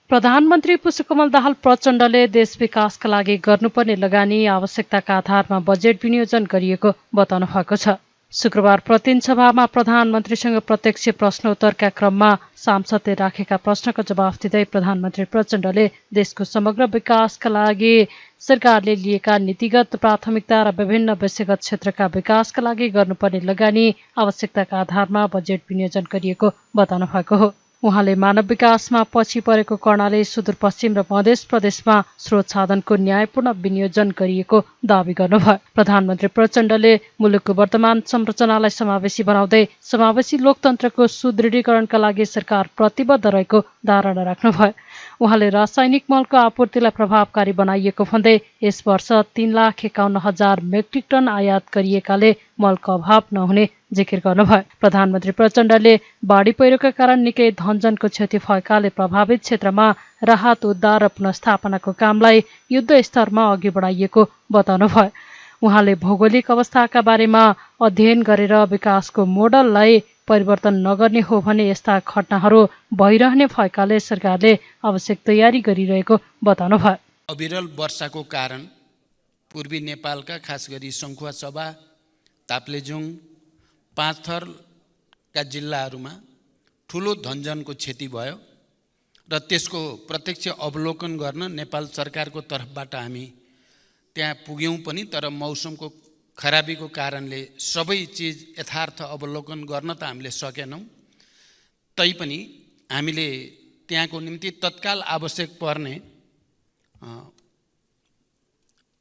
प्रधानमन्त्री पुष्पकमल दाहाल प्रचण्डले देश विकासका लागि गर्नुपर्ने लगानी आवश्यकताका आधारमा बजेट विनियोजन गरिएको बताउनु भएको छ। शुक्रबार प्रतिनिधि सभामा प्रधानमन्त्रीसँग प्रत्यक्ष प्रश्नोत्तरका क्रममा सांसदले राखेका प्रश्नको जवाफ दिँदै प्रधानमन्त्री प्रचण्डले देशको समग्र विकासका लागि सरकारले लिएका नीतिगत प्राथमिकता र विभिन्न विषयगत क्षेत्रका विकासका लागि गर्नुपर्ने लगानी आवश्यकताका आधारमा बजेट विनियोजन गरिएको बताउनु भएको हो। उहाँले मानव विकासमा पछि परेको कर्णाली, सुदूरपश्चिम र मध्य प्रदेशमा स्रोत साधनको न्यायपूर्ण विनियोजन गरिएको दावी गर्नुभयो। प्रधानमन्त्री प्रचण्डले मुलुकको वर्तमान संरचनालाई समावेशी बनाउँदै समावेशी लोकतन्त्रको सुदृढीकरणका लागि सरकार प्रतिबद्ध रहेको धारणा राख्नुभयो। उहाँले रासायनिक मलको आपूर्तिलाई प्रभावकारी बनाइएको भन्दै यस वर्ष 3,51,000 मेट्रिक टन आयात गरिएकाले मलको अभाव नहुने जिकिर गर्नुभयो। प्रधानमन्त्री प्रचण्डले बाढी पहिरोका कारण निकै धनजनको क्षति भएकाले प्रभावित क्षेत्रमा राहत, उद्धार र पुनर्स्थापनाको कामलाई युद्ध स्तरमा अघि बढाइएको बताउनुभयो। उहाँले भौगोलिक अवस्थाका बारेमा अध्ययन गरेर विकासको मोडललाई परिवर्तन नगर्ने हो भने यस्ता घटनाहरू भइरहने भएकाले सरकारले आवश्यक तयारी गरिरहेको बताउनुभयो। अविरल वर्षाको कारण पूर्वी नेपालका खास गरी सङ्खुवासभा, ताप्लेजुङ, पाँचथरका जिल्लाहरूमा ठुलो धनजनको क्षति भयो र त्यसको प्रत्यक्ष अवलोकन गर्न नेपाल सरकारको तर्फबाट हामी त्यहाँ पुग्यौँ पनि, तर मौसमको खराबीको कारणले सबै चिज यथार्थ अवलोकन गर्न त हामीले सकेनौँ। तैपनि हामीले त्यहाँको निम्ति तत्काल आवश्यक पर्ने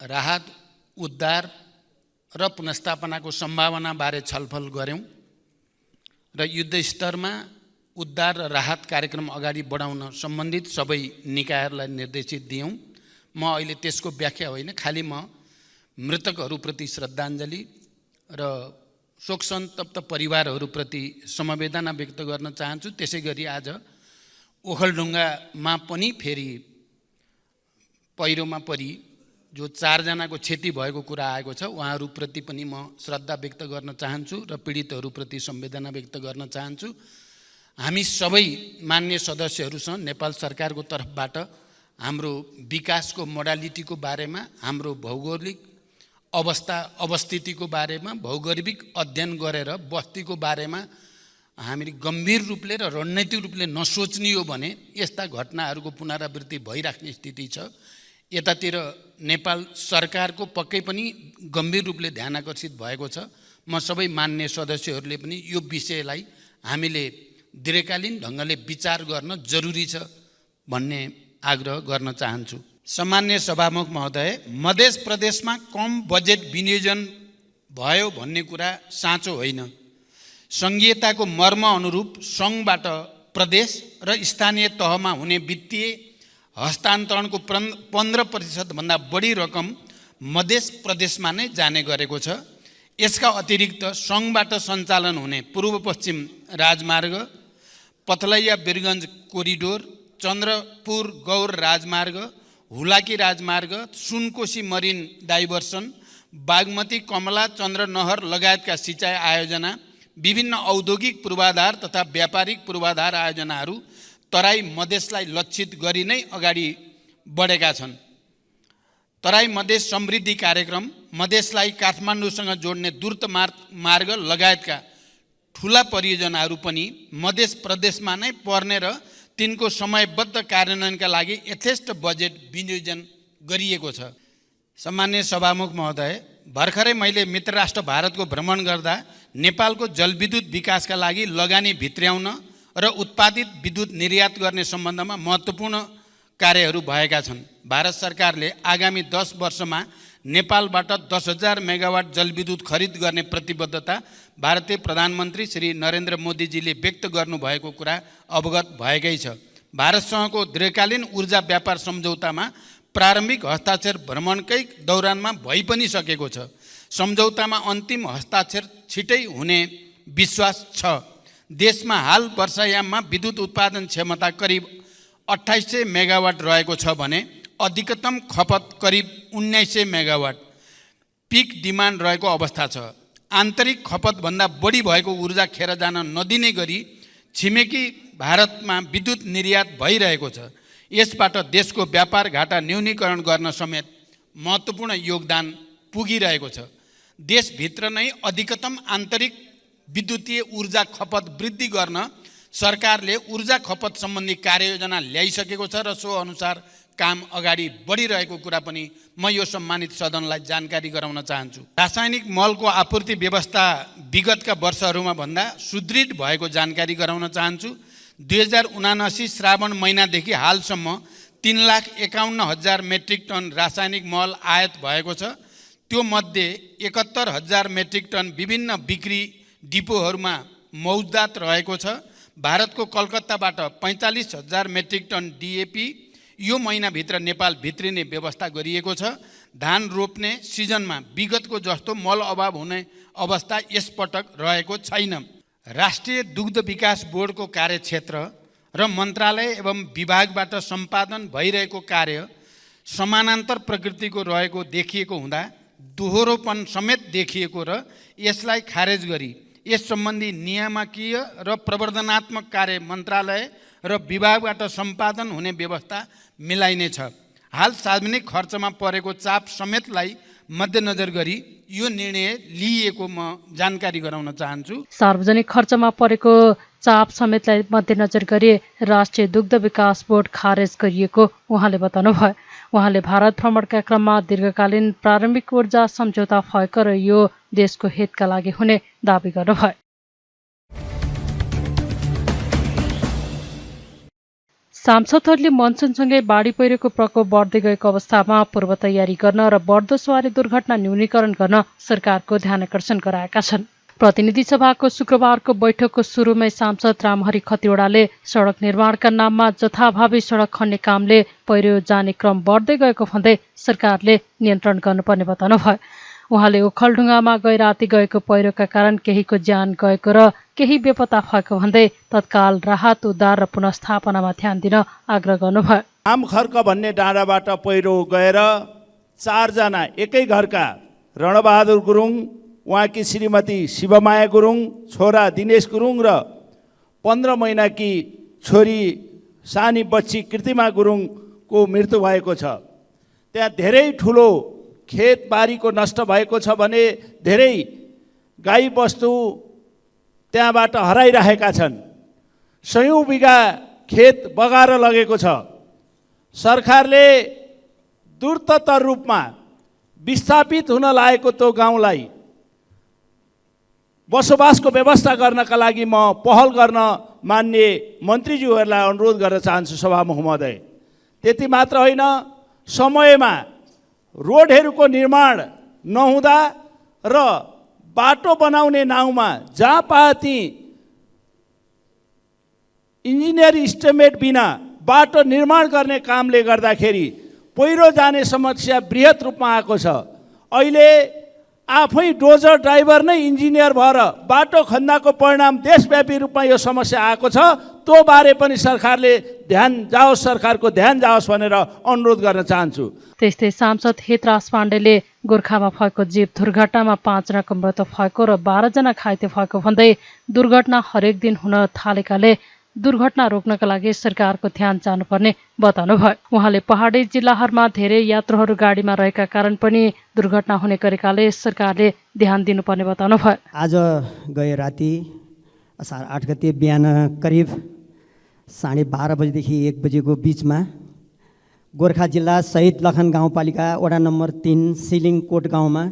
राहत, उद्धार र पुनर्स्थापनाको सम्भावनाबारे छलफल गऱ्यौँ र युद्ध स्तरमा उद्धार र राहत कार्यक्रम अगाडि बढाउन सम्बन्धित सबै निकायहरूलाई निर्देशित दियौँ। म अहिले त्यसको व्याख्या होइन, खालि म मृतकहरूप्रति श्रद्धाञ्जली र शोकसन्तप्त परिवारहरूप्रति समवेदना व्यक्त गर्न चाहन्छु। त्यसै गरी आज ओखलढुङ्गामा पनि फेरि पहिरोमा परि जो 4 जनाको क्षति भएको कुरा आएको छ, उहाँहरूप्रति पनि म श्रद्धा व्यक्त गर्न चाहन्छु र पीडितहरूप्रति संवेदना व्यक्त गर्न चाहन्छु। हामी सबै मान्य सदस्यहरूसँग नेपाल सरकारको तर्फबाट हाम्रो विकासको मोडालिटीको बारेमा, हाम्रो भौगोलिक अवस्थितिको बारेमा भौगोलिक अध्ययन गरेर बस्तीको बारेमा हामीले गम्भीर रूपले र रणनीतिक रूपले नसोच्ने हो भने यस्ता घटनाहरूको पुनरावृत्ति भइराख्ने स्थिति छ। यतातिर नेपाल सरकारको पक्कै पनि गम्भीर रूपले ध्यान आकर्षित भएको छ। म सबै मान्य सदस्यहरूले पनि यो विषयलाई हामीले दीर्घकालीन ढङ्गले विचार गर्न जरुरी छ भन्ने आग्रह गर्न चाहन्छु। सामान्य सभामुख महोदय, मध्य प्रदेशमा कम बजेट विनियोजन भयो भन्ने कुरा साँचो होइन। सङ्घीयताको मर्म अनुरूप सङ्घबाट प्रदेश र स्थानीय तहमा हुने वित्तीय हस्तान्तरणको 15% भन्दा बढी रकम मध्य प्रदेशमा नै जाने गरेको छ। यसका अतिरिक्त सङ्घबाट सञ्चालन हुने पूर्व पश्चिम राजमार्ग, पथलैया वीरगञ्ज कोरिडोर, चन्द्रपुर गौर राजमार्ग, हुलाकी राजमार्ग, सुनकोशी मरिन डाइभर्सन, बागमती कमला चन्द्र नहर लगायतका सिँचाइ आयोजना, विभिन्न औद्योगिक पूर्वाधार तथा व्यापारिक पूर्वाधार आयोजनाहरू तराई मधेसलाई लक्षित गरी नै अगाडि बढेका छन्। तराई मधेस समृद्धि कार्यक्रम, मधेसलाई काठमाडौँसँग जोड्ने द्रुत मार्ग लगायतका ठुला परियोजनाहरू पनि मध्य प्रदेशमा नै पर्ने र तिनको समयबद्ध कार्यान्वयनका लागि यथेष्ट बजेट विनियोजन गरिएको छ। सामान्य सभामुख महोदय, भर्खरै मैले मित्र राष्ट्र भारतको भ्रमण गर्दा नेपालको जलविद्युत विकासका लागि लगानी भित्र्याउन र उत्पादित विद्युत निर्यात गर्ने सम्बन्धमा महत्त्वपूर्ण कार्यहरू भएका छन्। भारत सरकारले आगामी 10 वर्षमा नेपालबाट 10,000 मेगावाट जलविद्युत खरिद गर्ने प्रतिबद्धता भारतीय प्रधानमन्त्री श्री नरेन्द्र मोदीजीले व्यक्त गर्नुभएको कुरा अवगत भएकै छ। भारतसँगको दीर्घकालीन ऊर्जा व्यापार सम्झौतामा प्रारम्भिक हस्ताक्षर भ्रमणकै दौरानमा भइ पनि सकेको छ। सम्झौतामा अन्तिम हस्ताक्षर छिटै हुने विश्वास छ। देशमा हाल वर्षायाममा विद्युत उत्पादन क्षमता करिब 2800 मेगावाट रहेको छ भने अधिकतम खपत करिब 1900 मेगावाट पिक डिमान्ड रहेको अवस्था छ। आन्तरिक खपतभन्दा बढी भएको ऊर्जा खेर जान नदिने गरी छिमेकी भारतमा विद्युत निर्यात भइरहेको छ। यसबाट देशको व्यापार घाटा न्यूनीकरण गर्न समेत महत्त्वपूर्ण योगदान पुगिरहेको छ। देशभित्र नै अधिकतम आन्तरिक विद्युतीय ऊर्जा खपत वृद्धि गर्न सरकारले ऊर्जा खपत सम्बन्धी कार्ययोजना ल्याइसकेको छ र सो अनुसार काम अगाडि बढिरहेको कुरा पनि म यो सम्मानित सदनलाई जानकारी गराउन चाहन्छु। रासायनिक मलको आपूर्ति व्यवस्था विगतका वर्षहरूमा भन्दा सुदृढ भएको जानकारी गराउन चाहन्छु। 2079 श्रावण महिनादेखि हालसम्म 3,51,000 मेट्रिक टन रासायनिक मल आयात भएको छ। त्यो मध्ये 71,000 मेट्रिक टन विभिन्न बिक्री डिपोहरूमा मौजदात रहेको छ। भारतको कलकत्ताबाट 45,000 मेट्रिक टन डिएपी यो महिनाभित्र नेपाल भित्रिने व्यवस्था गरिएको छ। धान रोप्ने सिजनमा विगतको जस्तो मल अभाव हुने अवस्था यसपटक रहेको छैन। राष्ट्रिय दुग्ध विकास बोर्डको कार्यक्षेत्र र मन्त्रालय एवं विभागबाट सम्पादन भइरहेको कार्य समानान्तर प्रकृतिको रहेको देखिएको हुँदा दोहोरोपन समेत देखिएको र यसलाई खारेज गरी यस सम्बन्धी नियामकीय र प्रवर्धनात्मक कार्य मन्त्रालय र विभागबाट सम्पादन हुने व्यवस्था मिलाइनेछ। हाल सार्वजनिक खर्चमा परेको चाप समेतलाई मध्यनजर गरी यो निर्णय लिइएको म जानकारी गराउन चाहन्छु। सार्वजनिक खर्चमा परेको चाप समेतलाई मध्यनजर गरी राष्ट्रिय दुग्ध विकास बोर्ड खारेज गरिएको उहाँले बताउनुभयो। उहाँले भारत भ्रमणका क्रममा दीर्घकालीन प्रारम्भिक ऊर्जा सम्झौता भएको र यो देशको हितका लागि हुने दावी गर्नुभयो। सांसदहरूले मनसुनसँगै बाढी पहिरोको प्रकोप बढ्दै गएको अवस्थामा पूर्व तयारी गर्न र बढ्दो सवारी दुर्घटना न्यूनीकरण गर्न सरकारको ध्यानकर्षण गराएका छन्। प्रतिनिधि सभाको शुक्रबारको बैठकको सुरुमै सांसद रामहरि खतिवड़ाले सडक निर्माणका नाममा जथाभावी सडक खन्ने कामले पहिरो जाने क्रम बढ्दै गएको भन्दै सरकारले नियन्त्रण गर्नुपर्ने बताउनुभयो। उहाँले ओखलढुङ्गामा गैराती गएको पहिरोका कारण केहीको ज्यान गएको र केही बेपत्ता भएको भन्दै तत्काल राहत उद्धार र पुनर्स्थापनामा ध्यान दिन आग्रह गर्नुभयो। आमखर्क भन्ने डाँडाबाट पहिरो गएर 4 जना एकै घरका रणबहादुर गुरुङ, उहाँकी श्रीमती शिवमाया गुरुङ, छोरा दिनेश गुरुङ र 15 महिनाकी छोरी सानी बच्ची कृतिमा गुरुङको मृत्यु भएको छ। त्यहाँ धेरै ठुलो खेतबारीको नष्ट भएको छ भने धेरै गाई बस्तु त्यहाँबाट हराइरहेका छन्। सयौं बिघा खेत बगाएर लगेको छ। सरकारले द्रुततर रूपमा विस्थापित हुन लागेको त्यो गाउँलाई बसोबासको व्यवस्था गर्नका लागि म पहल गर्न मान्य मन्त्रीज्यूहरूलाई अनुरोध गर्न चाहन्छु सभामुख महोदय। त्यति मात्र होइन, समयमा रोडहरूको निर्माण नहुँदा र बाटो बनाउने नाउँमा जहाँ पाए त्यहीँ इन्जिनियर इस्टिमेट बिना बाटो निर्माण गर्ने कामले गर्दाखेरि पहिरो जाने समस्या बृहत रूपमा आएको छ। अहिले आफै डोजर ड्राइभर नै इन्जिनियर भएर बाटो खन्दाको परिणाम देशव्यापी रूपमा यो समस्या आएको छ। त्यो बारे पनि सरकारले सरकारको ध्यान जाओस् भनेर अनुरोध गर्न चाहन्छु। त्यस्तै सांसद हितराज पाण्डेले गोर्खामा भएको जीप दुर्घटनामा 5 जनाको मृत्यु भएको र 12 जना घाइते भएको भन्दै दुर्घटना हरेक दिन हुन थालेकाले दुर्घटना रोक्नका लागि सरकारको ध्यान जानुपर्ने बताउनुभयो। उहाँले पहाडी जिल्लाहरूमा धेरै यात्रुहरू गाडीमा रहेका कारण पनि दुर्घटना हुने गरेकाले सरकारले ध्यान दिनुपर्ने बताउनुभयो। आज गए राति असार 8 गते बिहान करिब 12:30 बजेदेखि 1 बजेको बिचमा गोर्खा जिल्ला शहीद लखन गाउँपालिका वडा नम्बर 3 सिलिङकोट गाउँमा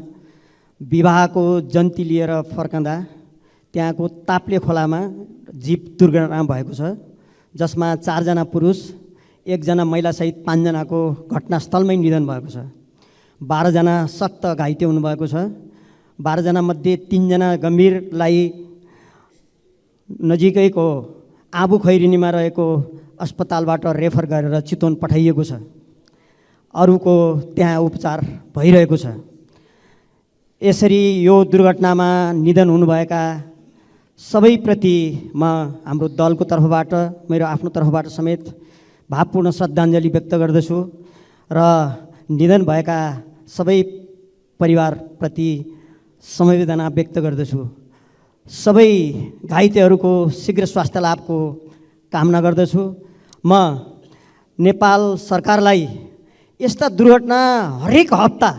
विवाहको जन्ती लिएर फर्कँदा त्यहाँको ताप्ले खोलामा जीप दुर्घटना भएको छ, जसमा 4 जना पुरुष 1 जना महिला सहित 5 जनाको घटनास्थलमै निधन भएको छ। 12 जना सख्त घाइते हुनुभएको छ। 12 जना मध्ये 3 जना गम्भीरलाई नजिकैको आबु खैरिनीमा रहेको अस्पतालबाट रेफर गरेर चितवन पठाइएको छ। अरूको त्यहाँ उपचार भइरहेको छ। यसरी यो दुर्घटनामा निधन हुनुभएका सबैप्रति म हाम्रो दलको तर्फबाट, मेरो आफ्नो तर्फबाट समेत भावपूर्ण श्रद्धाञ्जली व्यक्त गर्दछु र निधन भएका सबै परिवारप्रति समवेदना व्यक्त गर्दछु। सबै घाइतेहरूको शीघ्र स्वास्थ्य लाभको कामना गर्दछु। म नेपाल सरकारलाई यस्ता दुर्घटना हरेक हप्ता,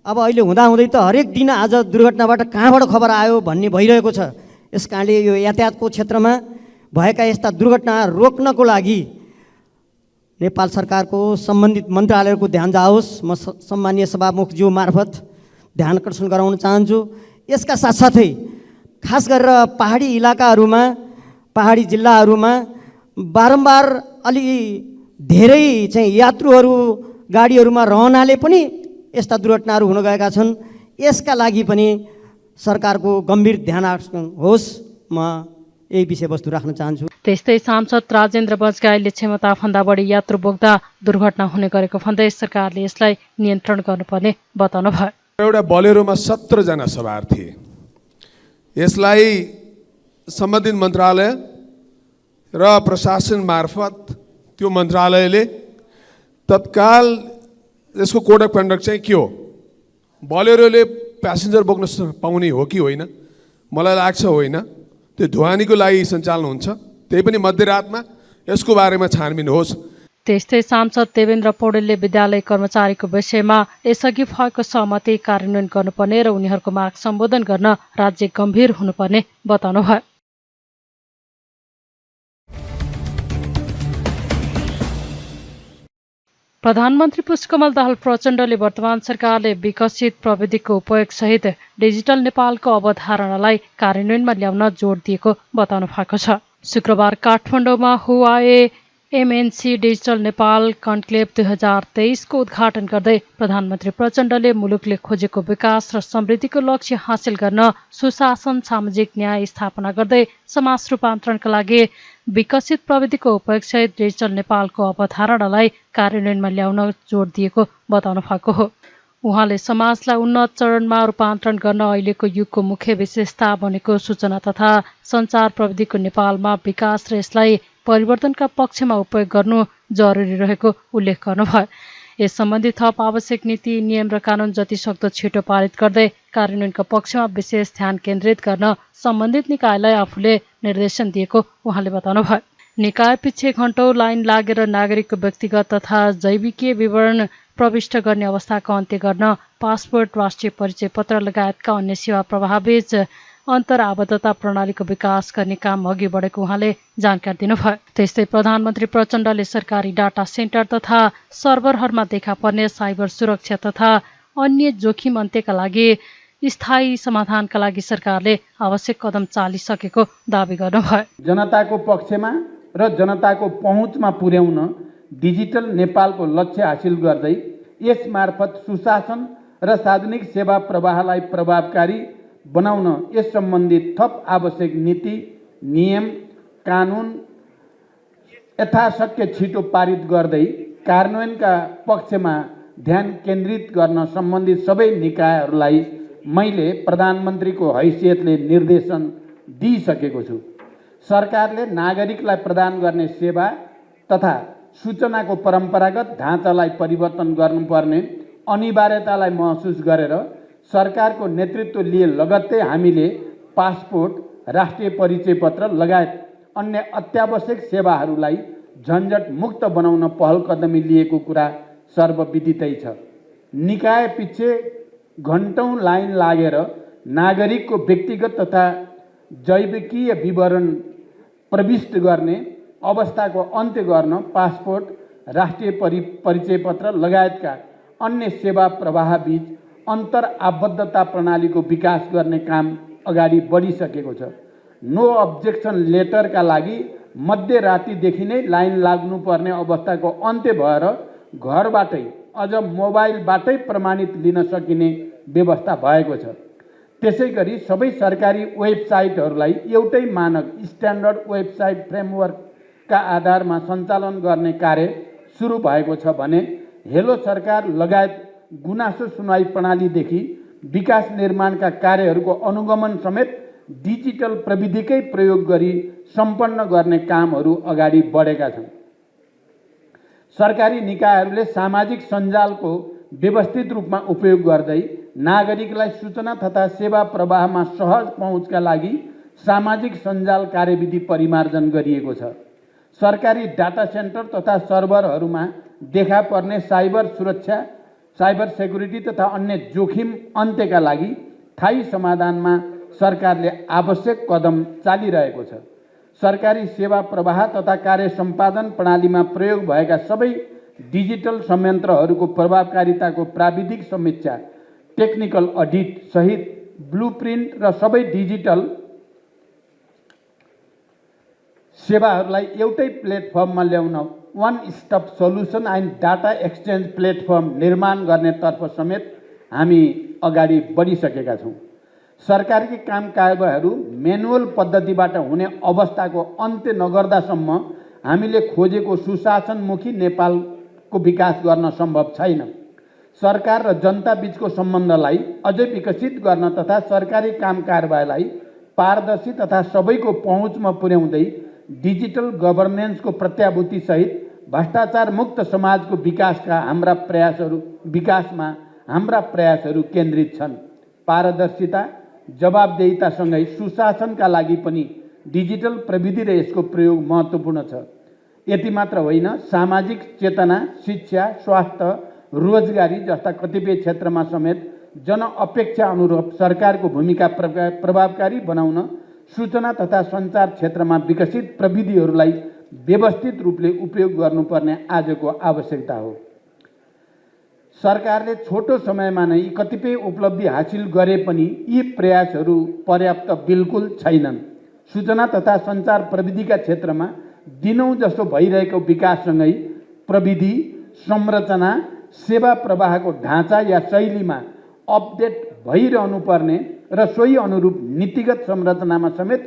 अब अहिले हुँदाहुँदै त हरेक दिन आज दुर्घटनाबाट कहाँबाट खबर आयो भन्ने भइरहेको छ। यस कारणले यो यातायातको क्षेत्रमा भएका यस्ता दुर्घटना रोक्नको लागि नेपाल सरकारको सम्बन्धित मन्त्रालयको ध्यान जाओस्। म सम्मानीय सभामुखज्यू मार्फत ध्यान आकर्षण गराउन चाहन्छु। यसका साथसाथै खास गरेर पहाडी इलाकाहरूमा, पहाडी जिल्लाहरूमा बारम्बार अलि धेरै चाहिँ यात्रुहरू गाडीहरूमा रहनाले पनि यस्ता दुर्घटनाहरू हुन गएका छन्। यसका लागि पनि सरकारको गम्भीर ध्यान आकर्षण होस्, म यही विषयवस्तु राख्न चाहन्छु। त्यस्तै सांसद राजेन्द्र बजगाईले क्षमताभन्दा बढी यात्रु बोक्दा दुर्घटना हुने गरेको भन्दै सरकारले यसलाई नियन्त्रण गर्नुपर्ने बताउनु भयो। एउटा बोलेरोमा 17 जना सवार थिए। यसलाई सम्बन्धित मन्त्रालय र प्रशासन मार्फत त्यो मन्त्रालयले तत्काल यसको कोड अफ कन्डक्ट चाहिँ के हो, बोलेरोले प्यासेन्जर बोक्न पाउने हो कि होइन, मलाई लाग्छ होइन। त्यो ढुवानीको लागि सञ्चालन हुन्छ, त्यही पनि मध्यरातमा। यसको बारेमा छानबिन होस्। त्यस्तै सांसद देवेन्द्र पौडेलले विद्यालय कर्मचारीको विषयमा यसअघि भएको सहमति कार्यान्वयन गर्नुपर्ने र उनीहरूको माग सम्बोधन गर्न राज्य गम्भीर हुनुपर्ने बताउनु भयो। प्रधानमन्त्री पुष्पकमल दाहाल प्रचण्डले वर्तमान सरकारले विकसित प्रविधिको उपयोग सहित डिजिटल नेपालको अवधारणालाई कार्यान्वयनमा ल्याउन जोड दिएको बताउनु भएको छ। शुक्रबार काठमाडौँमा Huawei MNC digital Nepal conclave 2023 को उद्घाटन गर्दै प्रधानमन्त्री प्रचण्डले मुलुकले खोजेको विकास र समृद्धिको लक्ष्य हासिल गर्न सुशासन, सामाजिक न्याय स्थापना गर्दै समाज रूपान्तरणका लागि विकसित प्रविधिको उपयोगसहित डिजिटल नेपालको अवधारणालाई कार्यान्वयनमा ल्याउन जोड दिएको बताउनु भएको हो। उहाँले समाजलाई उन्नत चरणमा रूपान्तरण गर्न अहिलेको युगको मुख्य विशेषता बनेको सूचना तथा सञ्चार प्रविधिको नेपालमा विकास र यसलाई परिवर्तनका पक्षमा उपयोग गर्नु जरुरी रहेको उल्लेख गर्नुभयो। यस सम्बन्धी थप आवश्यक नीति, नियम र कानुन जतिसक्दो छिटो पारित गर्दै कार्यान्वयनका पक्षमा विशेष ध्यान केन्द्रित गर्न सम्बन्धित निकायलाई आफूले निर्देशन दिएको उहाँले बताउनुभयो। निकाय पछि घण्टौं लाइन लागेर नागरिकको व्यक्तिगत तथा जैविकीय विवरण प्रविष्ट गर्ने अवस्थाको अन्त्य गर्न पासपोर्ट, राष्ट्रिय परिचय पत्र लगायतका अन्य सेवा प्रवाहबीच अन्तर्आबद्धता प्रणालीको विकास गर्ने काम अघि बढेको उहाँले जानकारी दिनुभयो। त्यस्तै प्रधानमन्त्री प्रचण्डले सरकारी डाटा सेन्टर तथा सर्भरहरूमा देखा पर्ने साइबर सुरक्षा तथा अन्य जोखिम अन्त्यका लागि स्थायी समाधानका लागि सरकारले आवश्यक कदम चालिसकेको दावी गर्नुभयो। जनताको पक्षमा र जनताको पहुँचमा पुर्याउन डिजिटल नेपालको लक्ष्य हासिल गर्दै यस मार्फत सुशासन र सार्वजनिक सेवा प्रवाहलाई प्रभावकारी बनाउन यस सम्बन्धी थप आवश्यक नीति, नियम, कानुन यथाशक्य छिटो पारित गर्दै कार्यान्वयनका पक्षमा ध्यान केन्द्रित गर्न सम्बन्धित सबै निकायहरूलाई मैले प्रधानमन्त्रीको हैसियतले निर्देशन दिइसकेको छु। सरकारले नागरिकलाई प्रदान गर्ने सेवा तथा सूचनाको परम्परागत ढाँचालाई परिवर्तन गर्नुपर्ने अनिवार्यतालाई महसुस गरेर सरकारको नेतृत्व लिए लगत्तै हामीले पासपोर्ट, राष्ट्रिय परिचय पत्र लगायत अन्य अत्यावश्यक सेवाहरूलाई झन्झट मुक्त बनाउन पहल कदमी लिएको कुरा सर्वविदितै छ। निकाय पछि घण्टौं लाइन लागेर नागरिकको व्यक्तिगत तथा जैविकीय विवरण प्रविष्ट गर्ने अवस्थाको अन्त्य गर्न पासपोर्ट, राष्ट्रिय परिचय पत्र लगायतका अन्य सेवा प्रवाहबीच अन्तर्आबद्धता प्रणालीको विकास गर्ने काम अगाडि बढिसकेको छ। नो अब्जेक्सन लेटरका लागि मध्यरातिदेखि नै लाइन लाग्नुपर्ने अवस्थाको अन्त्य भएर घरबाटै अझ मोबाइलबाटै प्रमाणित लिन सकिने व्यवस्था भएको छ। त्यसैगरी सबै सरकारी वेबसाइटहरूलाई एउटै मानक स्ट्यान्डर्ड वेबसाइट फ्रेमवर्कका आधारमा सञ्चालन गर्ने कार्य सुरु भएको छ भने हेलो सरकार लगायत गुनासो सुनवाई प्रणालीदेखि विकास निर्माणका कार्यहरूको अनुगमन समेत डिजिटल प्रविधिकै प्रयोग गरी सम्पन्न गर्ने कामहरू अगाडि बढेका छन्। सरकारी निकायहरूले सामाजिक सञ्जालको व्यवस्थित रूपमा उपयोग गर्दै नागरिकलाई सूचना तथा सेवा प्रवाहमा सहज पहुँचका लागि सामाजिक सञ्जाल कार्यविधि परिमार्जन गरिएको छ। सरकारी डाटा सेन्टर तथा सर्भरहरूमा देखा पर्ने साइबर सुरक्षा, साइबर सेक्युरिटी तथा अन्य जोखिम अन्त्यका लागि स्थायी समाधानमा सरकारले आवश्यक कदम चालिरहेको छ। सरकारी सेवा प्रवाह तथा कार्य सम्पादन प्रणालीमा प्रयोग भएका सबै डिजिटल संयन्त्रहरूको प्रभावकारिताको प्राविधिक समीक्षा, टेक्निकल अडिट सहित ब्लुप्रिन्ट र सबै डिजिटल सेवाहरूलाई एउटै प्लेटफर्ममा ल्याउन one stop solution and data exchange platform निर्माण गर्नेतर्फ समेत हामी अगाडि बढिसकेका छौँ। सरकारकी काम कारबारहरू म्यानुअल पद्धतिबाट हुने अवस्थाको अन्त्य नगर्दासम्म हामीले खोजेको सुशासनमुखी नेपालको विकास गर्न सम्भव छैन। सरकार र जनता बीचको सम्बन्धलाई अझै विकसित गर्न तथा सरकारी काम कारबारलाई पारदर्शी तथा सबैको पहुँचमा पुर्याउँदै डिजिटल गभर्नेन्सको प्रत्याभूति सहित भ्रष्टाचार मुक्त समाजको विकासमा हाम्रा प्रयासहरू केन्द्रित छन्। पारदर्शिता, जवाबदेहितासँगै सुशासनका लागि पनि डिजिटल प्रविधि र यसको प्रयोग महत्त्वपूर्ण छ। यति मात्र होइन, सामाजिक चेतना, शिक्षा, स्वास्थ्य, रोजगारी जस्ता कतिपय क्षेत्रमा समेत जनअपेक्षा अनुरूप सरकारको भूमिका प्रभावकारी बनाउन सूचना तथा सञ्चार क्षेत्रमा विकसित प्रविधिहरूलाई व्यवस्थित रूपले उपयोग गर्नुपर्ने आजको आवश्यकता हो। सरकारले छोटो समयमा नै कतिपय उपलब्धि हासिल गरे पनि यी प्रयासहरू पर्याप्त बिल्कुल छैनन्। सूचना तथा सञ्चार प्रविधिका क्षेत्रमा दिनौँ जस्तो भइरहेको विकाससँगै प्रविधि, संरचना, सेवा प्रवाहको ढाँचा या शैलीमा अपडेट भइरहनु पर्ने र सोही अनुरूप नीतिगत संरचनामा समेत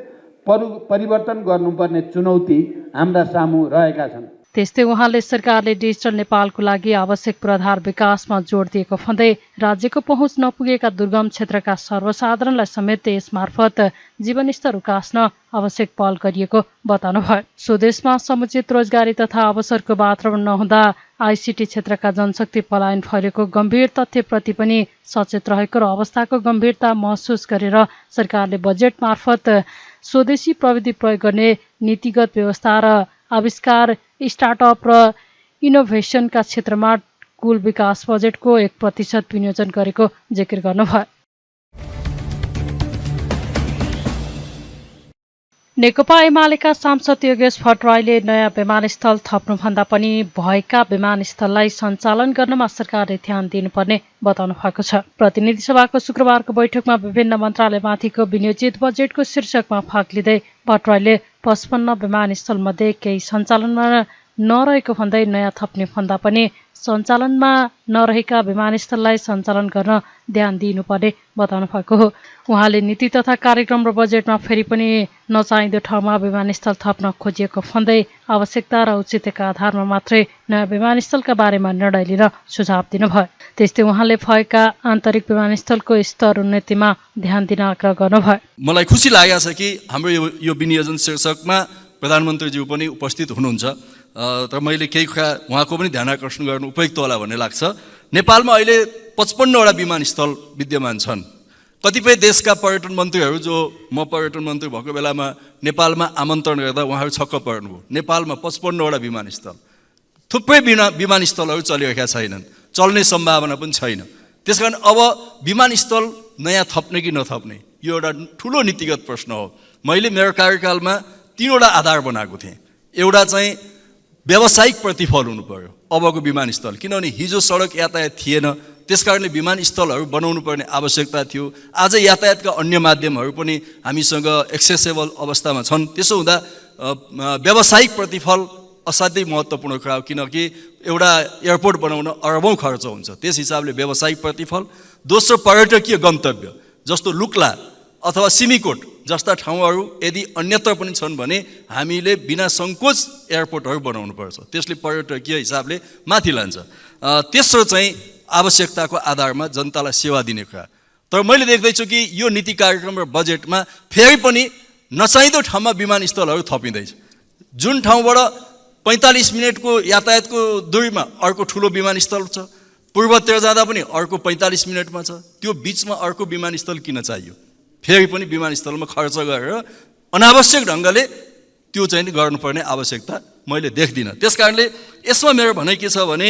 परिवर्तन गर्नुपर्ने चुनौती हाम्रा सामु रहेका छन्। त्यस्तै उहाँले सरकारले डिजिटल नेपालको लागि आवश्यक पूर्वाधार विकासमा जोड दिएको भन्दै राज्यको पहुँच नपुगेका दुर्गम क्षेत्रका सर्वसाधारणलाई समेत यसमार्फत जीवनस्तर उकास्न आवश्यक पहल गरिएको बताउनुभयो। स्वदेशमा समुचित रोजगारी तथा अवसरको वातावरण नहुँदा आइसिटी क्षेत्रका जनशक्ति पलायन फैलेको गम्भीर तथ्यप्रति पनि सचेत रहेको र अवस्थाको गम्भीरता महसुस गरेर सरकारले बजेट मार्फत स्वदेशी प्रविधि प्रयोग गर्ने नीतिगत व्यवस्था र आविष्कार, स्टार्टअप र इनोभेसनका क्षेत्रमा कुल विकास बजेटको 1% विनियोजन गरेको जिकिर गर्नुभयो। नेकपा एमालेका सांसद योगेश भट्टराईले नयाँ विमानस्थल थप्नुभन्दा पनि भएका विमानस्थललाई सञ्चालन गर्नमा सरकारले ध्यान दिनुपर्ने बताउनु भएको छ। प्रतिनिधि सभाको शुक्रबारको बैठकमा विभिन्न मन्त्रालयमाथिको विनियोजित बजेटको शीर्षकमा भाग लिँदै भट्टराईले 55 विमानस्थलमध्ये केही सञ्चालनमा नरहेको भन्दै नयाँ थप्ने भन्दा पनि सञ्चालनमा नरहेका विमानस्थललाई सञ्चालन गर्न ध्यान दिनुपर्ने बताउनु भएको हो। उहाँले नीति तथा कार्यक्रम र बजेटमा फेरि पनि नचाहिँदो ठाउँमा विमानस्थल थप्न खोजिएको भन्दै आवश्यकता र औचित्यका आधारमा मात्रै नयाँ विमानस्थलका बारेमा निर्णय लिन सुझाव दिनुभयो। त्यस्तै उहाँले भएका आन्तरिक विमानस्थलको स्तर उन्नतिमा ध्यान दिन आग्रह गर्नुभयो। मलाई खुसी लागेको छ कि हाम्रो यो विनियोजन शीर्षकमा प्रधानमन्त्रीज्यू पनि उपस्थित हुनुहुन्छ, तर मैले केही कुरा उहाँको पनि ध्यान आकर्षण गर्नु उपयुक्त होला भन्ने लाग्छ। नेपालमा अहिले 55वटा विमानस्थल विद्यमान छन्। कतिपय देशका पर्यटन मन्त्रीहरू, जो म पर्यटन मन्त्री भएको बेलामा नेपालमा आमन्त्रण गर्दा उहाँहरू छक्क पर्नुभयो। नेपालमा 55वटा विमानस्थल, थुप्रै विमानस्थलहरू चलिरहेका छैनन्, चल्ने सम्भावना पनि छैन। त्यसकारण अब विमानस्थल नयाँ थप्ने कि नथप्ने यो एउटा ठुलो नीतिगत प्रश्न हो। मैले मेरो कार्यकालमा 3वटा आधार बनाएको थिएँ। एउटा चाहिँ व्यावसायिक प्रतिफल हुनु पर्यो अबको विमानस्थल, किनभने हिजो सडक यातायात थिएन, त्यसकारणले विमानस्थलहरू बनाउनु पर्ने आवश्यकता थियो। आज यातायातका अन्य माध्यमहरू पनि हामीसँग एक्सेसेबल अवस्थामा छन्। त्यसो हुँदा व्यावसायिक प्रतिफल असाध्यै महत्त्वपूर्ण कुरा हो, किनकि एउटा एयरपोर्ट बनाउन अरबौँ खर्च हुन्छ। त्यस हिसाबले व्यावसायिक प्रतिफल। दोस्रो, पर्यटकीय गन्तव्य जस्तो लुक्ला अथवा सिमीकोट जस्ता ठाउँहरू यदि अन्यत्र पनि छन् भने हामीले बिना सङ्कोच एयरपोर्टहरू बनाउनुपर्छ, त्यसले पर्यटकीय हिसाबले माथि लान्छ। तेस्रो चाहिँ आवश्यकताको आधारमा जनतालाई सेवा दिने कुरा। तर मैले देख्दैछु कि यो नीति कार्यक्रम र बजेटमा फेरि पनि नचाहिँदो ठाउँमा विमानस्थलहरू थपिँदैछ। जुन ठाउँबाट 45 मिनटको यातायातको दूरीमा अर्को ठुलो विमानस्थल छ, पूर्वतिर जाँदा पनि अर्को 45 मिनटमा छ, त्यो बिचमा अर्को विमानस्थल किन चाहियो? फेरि पनि विमानस्थलमा खर्च गरेर अनावश्यक ढङ्गले त्यो चाहिँ गर्नुपर्ने आवश्यकता मैले देख्दिनँ। त्यस कारणले यसमा मेरो भनाइ के छ भने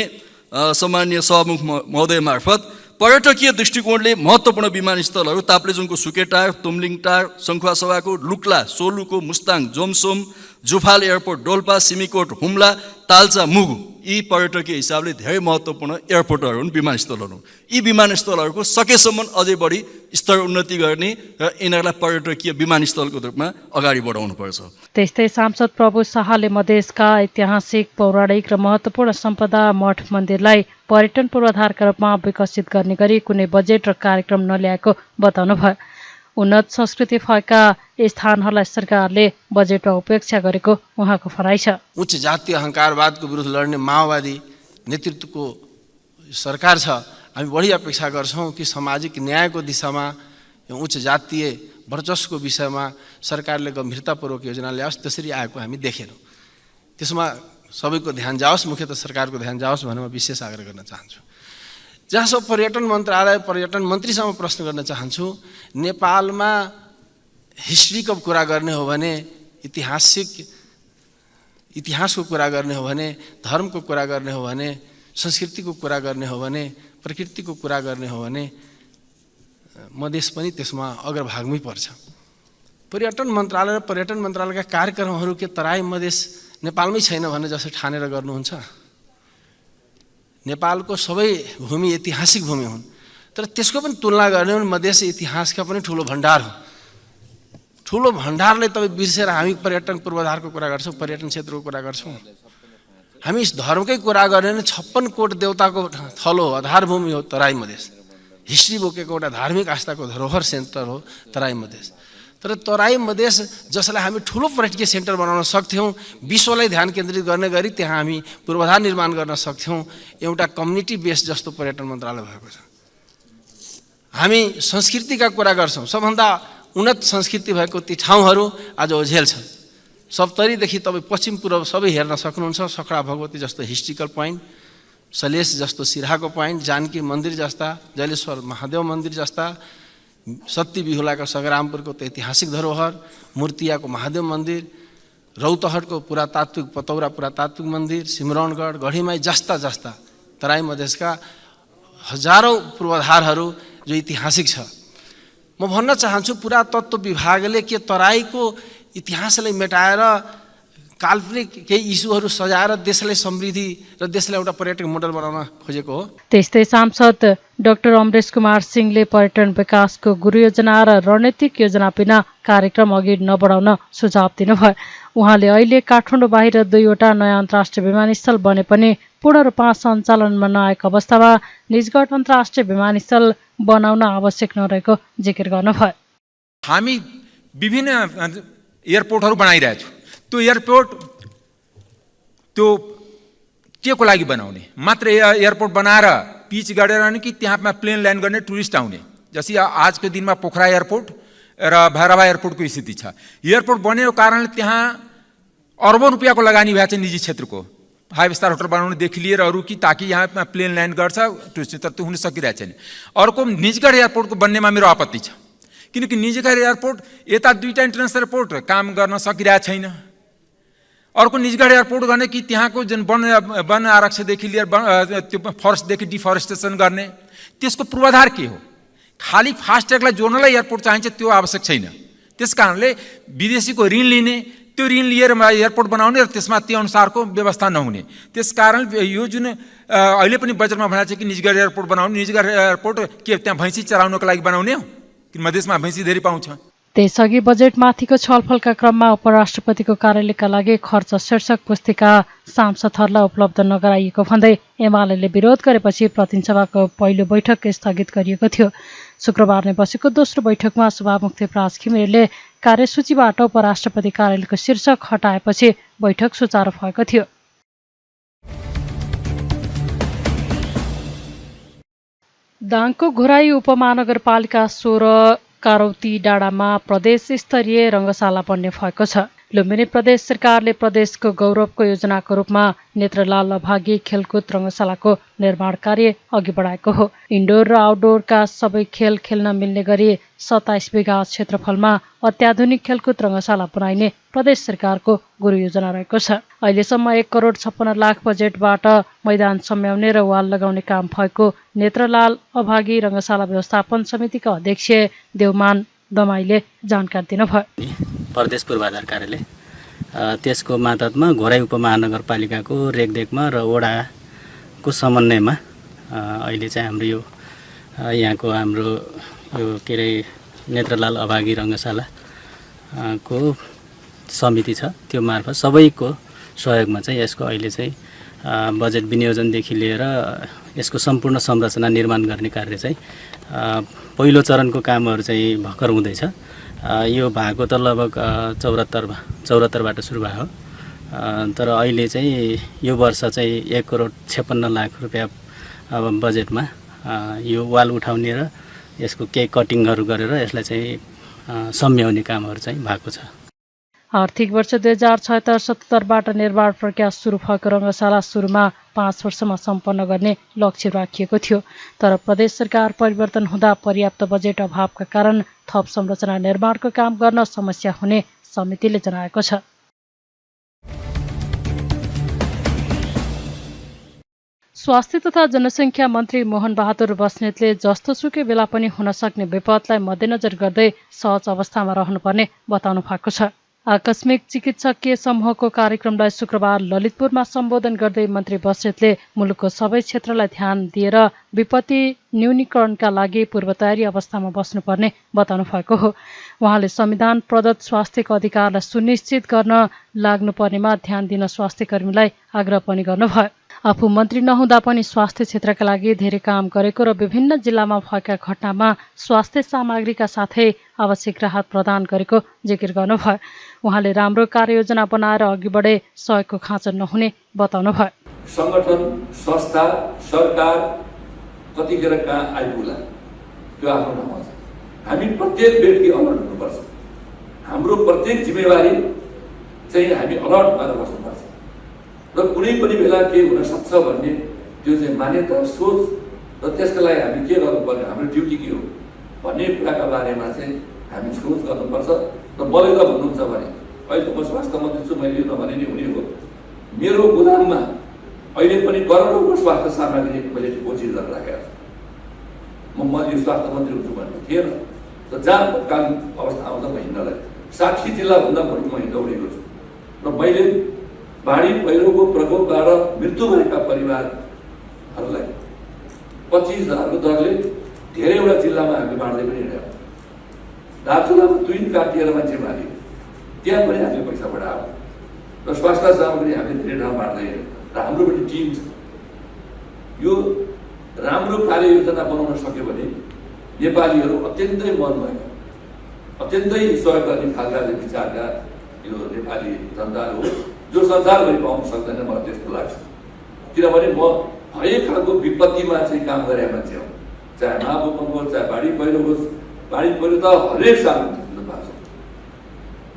सम्माननीय सभामुख महोदय मार्फत पर्यटकीय दृष्टिकोणले महत्त्वपूर्ण विमानस्थलहरू ताप्लेजुङको सुकेटार, तुमलिङटार, सङ्खुवासभाको, लुक्ला, सोलुको, मुस्ताङ, जोमसोम, जुफाल एयरपोर्ट, डोल्पा, सिमीकोट, हुम्ला, ताल्चा, मुगु यी पर्यटकीय हिसाबले धेरै महत्त्वपूर्ण एयरपोर्टहरू हुन्, विमानस्थलहरू। यी विमानस्थलहरूको सकेसम्म अझै बढी स्तर उन्नति गर्ने र यिनीहरूलाई पर्यटकीय विमानस्थलको रूपमा अगाडि बढाउनुपर्छ। त्यस्तै सांसद प्रभु शाहले मधेसका ऐतिहासिक, पौराणिक र महत्त्वपूर्ण सम्पदा मठ मन्दिरलाई पर्यटन पूर्वाधारका रूपमा विकसित गर्ने गरी कुनै बजेट र कार्यक्रम नल्याएको बताउनुभयो। उन्नत संस्कृति भएका स्थानहरूलाई सरकारले बजेटमा उपेक्षा गरेको उहाँको भनाइ छ। उच्च जातीय अहङ्कारवादको विरुद्ध लड्ने माओवादी नेतृत्वको सरकार छ। हामी बढी अपेक्षा गर्छौँ कि सामाजिक न्यायको दिशामा उच्च जातीय वर्चस्वको विषयमा सरकारले गम्भीरतापूर्वक योजना ल्याओस्। त्यसरी आएको हामी देखेनौँ। त्यसमा सबैको ध्यान जाओस्, मुख्यतः सरकारको ध्यान जाओस् भनेर म विशेष आग्रह गर्न चाहन्छु। जहाँसम्म पर्यटन मन्त्रालय, पर्यटन मन्त्रीसँग प्रश्न गर्न चाहन्छु, नेपालमा हिस्ट्रीको कुरा गर्ने हो भने, इतिहासको कुरा गर्ने हो भने, धर्मको कुरा गर्ने हो भने, संस्कृतिको कुरा गर्ने हो भने, प्रकृतिको कुरा गर्ने हो भने मधेस पनि त्यसमा अग्रभागमै पर्छ। पर्यटन मन्त्रालय र पर्यटन मन्त्रालयका कार्यक्रमहरू के तराई मधेस नेपालमै छैन भने जसरी ठानेर गर्नुहुन्छ? नेपालको सबै भूमि ऐतिहासिक भूमि हुन्, तर त्यसको पनि तुलना गर्ने हो भने मधेस इतिहासका पनि ठुलो भण्डार हो। ठुलो भण्डारले तपाईँ बिर्सेर हामी पर्यटन पूर्वाधारको कुरा गर्छौँ, पर्यटन क्षेत्रको कुरा गर्छौँ। हामी धर्मकै कुरा गर्ने भने 56 कोट देवताको थलो हो, आधारभूमि हो तराई मधेस। हिस्ट्री बोकेको एउटा धार्मिक आस्थाको धरोहर सेन्टर हो तराई मधेस। तर तराई मधेस जसलाई हामी ठुलो पर्यटकीय सेन्टर बनाउन सक्थ्यौँ, विश्वलाई ध्यान केन्द्रित गर्ने गरी त्यहाँ हामी पूर्वाधार निर्माण गर्न सक्थ्यौँ। एउटा कम्युनिटी बेस्ड जस्तो पर्यटन मन्त्रालय भएको छ। हामी संस्कृतिका कुरा गर्छौँ, सबभन्दा उन्नत संस्कृति भएको ती ठाउँहरू आज ओझेल छन्। सप्तरीदेखि तपाईँ पश्चिम पूर्व सबै हेर्न सक्नुहुन्छ। सखडा भगवती जस्तो हिस्ट्रिकल पोइन्ट, सलेस जस्तो सिराहाको पोइन्ट, जानकी मन्दिर जस्ता, जलेश्वर महादेव मन्दिर जस्ता, सत्ती बिहुलाको सङ्ग्रामपुरको त ऐतिहासिक धरोहर, मूर्तियाको महादेव मन्दिर, रौतहटको पुरातात्विक पतौरा पुरातात्विक मन्दिर, सिमरौनगढ, गढीमाई जस्ता जस्ता तराई मधेसका हजारौँ पूर्वाधारहरू जो ऐतिहासिक छ। म भन्न चाहन्छु पुरातत्व विभागले के तराईको इतिहासलाई मेटाएर काल्पनिक केही इस्युहरू सजाएर देशलाई समृद्धि र देशलाई एउटा पर्यटक मोडल बनाउन खोजेको हो। त्यस्तै सांसद डाक्टर अमरेश कुमार सिंहले पर्यटन विकासको गुरु योजना र रणनीतिक योजना बिना कार्यक्रम अघि नबढाउन सुझाव दिनुभयो। उहाँले अहिले काठमाडौँ बाहिर 2वटा नयाँ अन्तर्राष्ट्रिय विमानस्थल बने पनि पूर्ण रूपमा सञ्चालनमा नआएको अवस्थामा निजगढ अन्तर्राष्ट्रिय विमानस्थल बनाउन आवश्यक नरहेको जिकिर गर्नुभयो। हामी विभिन्न एयरपोर्टहरू बनाइरहेछौँ। त्यो एयरपोर्ट त्यो के को लागि बनाउने? मात्र एयरपोर्ट बनाएर पिच गरेर नि कि त्यहाँ प्लेन ल्यान्ड गर्ने टुरिस्ट आउने? जस्तै आजको दिनमा पोखरा एयरपोर्ट र भैरवा एयरपोर्टको स्थिति छ। एयरपोर्ट बनेको कारणले त्यहाँ अरबौँ रुपियाँको लगानी भएको छ निजी क्षेत्रको, 5 स्टार होटल बनाउनेदेखि लिएर अरू कि ताकि यहाँ प्लेन ल्यान्ड गर्छ टुरिस्ट, तर त्यो हुन सकिरहेको छैन। अर्को निजगढ एयरपोर्टको बन्नेमा मेरो आपत्ति छ, किनकि निजगढ एयरपोर्ट यता 2टा इन्टरनेसनल एयरपोर्ट काम गर्न सकिरहेको छैन। अर्को निजगढ एयरपोर्ट गर्ने कि त्यहाँको जुन वन आरक्षणदेखि लिएर त्यो फरेस्टदेखि डिफरेस्टेसन गर्ने, त्यसको पूर्वाधार के हो? खालि फास्ट्यागलाई जोड्नलाई एयरपोर्ट चाहिन्छ त्यो आवश्यक छैन। त्यस कारणले विदेशीको ऋण लिने, त्यो ऋण लिएर एयरपोर्ट बनाउने र त्यसमा त्यो अनुसारको व्यवस्था नहुने। त्यस कारण यो जुन अहिले पनि बजेटमा भनेको छ कि निजगढ एयरपोर्ट बनाउने, निजगढ एयरपोर्ट के त्यहाँ भैँसी चराउनको लागि बनाउने हो कि मधेसमा भैँसी धेरै पाउँछ? त्यसअघि बजेटमाथिको छलफलका क्रममा उपराष्ट्रपतिको कार्यालयका लागि खर्च शीर्षक पुस्तिका सांसदहरूलाई उपलब्ध नगराइएको भन्दै एमाले विरोध गरेपछि प्रतिनिधिसभाको पहिलो बैठक स्थगित गरिएको थियो। शुक्रबार नै बसेको दोस्रो बैठकमा सभामुख देवराज घिमिरेले कार्यसूचीबाट उपराष्ट्रपति कार्यालयको शीर्षक हटाएपछि बैठक सुचारू भएको थियो। दाङको घोराई उपमहानगरपालिका 16 कारौती डाँडामा प्रदेश स्तरीय रङ्गशाला बन्ने भएको छ। लुम्बिनी प्रदेश सरकारले प्रदेशको गौरवको योजनाको रूपमा नेत्रलाल अभागी खेलकुद रङ्गशालाको निर्माण कार्य अघि बढाएको हो। इन्डोर र आउटडोरका सबै खेल खेल्न मिल्ने गरी 27 बिघा क्षेत्रफलमा अत्याधुनिक खेलकुद रङ्गशाला बनाइने प्रदेश सरकारको गुरु योजना रहेको छ। अहिलेसम्म 1,56,00,000 बजेटबाट मैदान सम्याउने र वाल लगाउने काम भएको नेत्रलाल अभागी रङ्गशाला व्यवस्थापन समितिका अध्यक्ष देवमान दमाईले जानकारी दिनुभयो। प्रदेश पूर्वाधार कार्यालय त्यसको मातहतमा घोराई उपमहानगरपालिकाको रेखदेखमा र वडाको समन्वयमा अहिले चाहिँ हाम्रो यो यहाँको हाम्रो यो के अरे नेत्रलाल अभागी रङ्गशाला को समिति छ, त्यो मार्फत सबैको सहयोगमा चाहिँ यसको अहिले चाहिँ बजेट विनियोजनदेखि लिएर यसको सम्पूर्ण संरचना निर्माण गर्ने कार्य चाहिँ पहिलो चरणको कामहरू चाहिँ भर्खर हुँदैछ। यो भएको त लगभग 74बाट सुरु भयो, तर अहिले चाहिँ यो वर्ष चाहिँ 1,56,00,000 रुपियाँ बजेटमा यो वाल उठाउने र यसको केही कटिङहरू गरेर यसलाई चाहिँ सम्याउने कामहरू चाहिँ भएको छ। आर्थिक वर्ष 2076-77बाट निर्माण प्रक्रिया सुरु भएको रङ्गशाला सुरुमा 5 वर्षमा सम्पन्न गर्ने लक्ष्य राखिएको थियो, तर प्रदेश सरकार परिवर्तन हुँदा पर्याप्त बजेट अभावका कारण थप संरचना निर्माणको काम गर्न समस्या हुने समितिले जनाएको छ। स्वास्थ्य तथा जनसङ्ख्या मन्त्री मोहन बहादुर बस्नेतले जस्तोसुकै बेला पनि हुन सक्ने विपदलाई मध्यनजर गर्दै सहज अवस्थामा रहनुपर्ने बताउनु भएको छ। आकस्मिक चिकित्सकीय समूहको कार्यक्रमलाई शुक्रबार ललितपुरमा सम्बोधन गर्दै मन्त्री बस्नेतले मुलुकको सबै क्षेत्रलाई ध्यान दिएर विपत्ति न्यूनीकरणका लागि पूर्वतयारी अवस्थामा बस्नुपर्ने बताउनु भएको हो। उहाँले संविधान प्रदत्त स्वास्थ्यको अधिकारलाई सुनिश्चित गर्न लाग्नुपर्नेमा ध्यान दिन स्वास्थ्यकर्मीलाई आग्रह पनि गर्नुभयो। आफू मन्त्री नहुँदा पनि स्वास्थ्य क्षेत्रका लागि धेरै काम गरेको र विभिन्न जिल्लामा भएका घटनामा स्वास्थ्य सामग्रीका साथै आवश्यक राहत प्रदान गरेको जिकिर गर्नुभयो। उहाँले राम्रो कार्ययोजना बनाएर अघि बढे सहयोगको खाँचो नहुने बताउनुभयो। संगठन, संस्था, सरकार कतिखेर कहाँ आइपुग्ला त्यो आफ्नो ठाउँमा छ। हामी प्रत्येक व्यक्ति अलर्ट हुनुपर्छ। हाम्रो प्रत्येक जिम्मेवारी चाहिँ हामी अलर्ट भएर बस्नुपर्छ र कुनै पनि बेला के हुन सक्छ भन्ने त्यो चाहिँ मान्यता, सोच र त्यसका लागि हामी के गर्नुपर्ने, हाम्रो ड्युटी के हो भन्ने कुराका बारेमा चाहिँ हामी सोच गर्नुपर्छ। र मलाई त भन्नुहुन्छ भने अहिले म स्वास्थ्य मन्त्री छु, मैले नभने नि हुने हो। मेरो गोदाममा अहिले पनि करोडौँको स्वास्थ्य सामग्री मैले डिपोजिट गरेर राखेको छु। म यो स्वास्थ्य मन्त्री हुन्छु भन्ने थिएन, र जहाँ तत्कालीन अवस्था आउँछ म हिँड्नलाई 60 जिल्लाभन्दा बढी म दौडेको छु र मैले बाढी पहिरोको प्रकोपबाट मृत्यु भएका परिवारहरूलाई 25,000 को दरले धेरैवटा जिल्लामा हामीले बाँड्दै पनि हिँड्यौँ। दार्चुलामा तुइन काटिएर मान्छे मारे, त्यहाँ पनि हामीले पैसा बढायौँ र स्वास्थ्य सामग्री हामीले धेरै ठाउँ बाँड्दै हिँड्यौँ र हाम्रो पनि टिम छ। यो राम्रो कार्ययोजना बनाउन सक्यो भने नेपालीहरू अत्यन्तै मन भएको, अत्यन्तै सहयोग गर्ने खालका विचारका यो नेपाली जनताहरू हो, जो संसारभरि पाउन सक्दैन, मलाई त्यस्तो लाग्छ। किनभने म हरेक खालको विपत्तिमा चाहिँ काम गरेका मान्छे हो, चाहे महाभूकम्प होस्, चाहे बाढी पहिरो होस्। बाढी पहिरो त हरेक साल हुन्छ भएको छ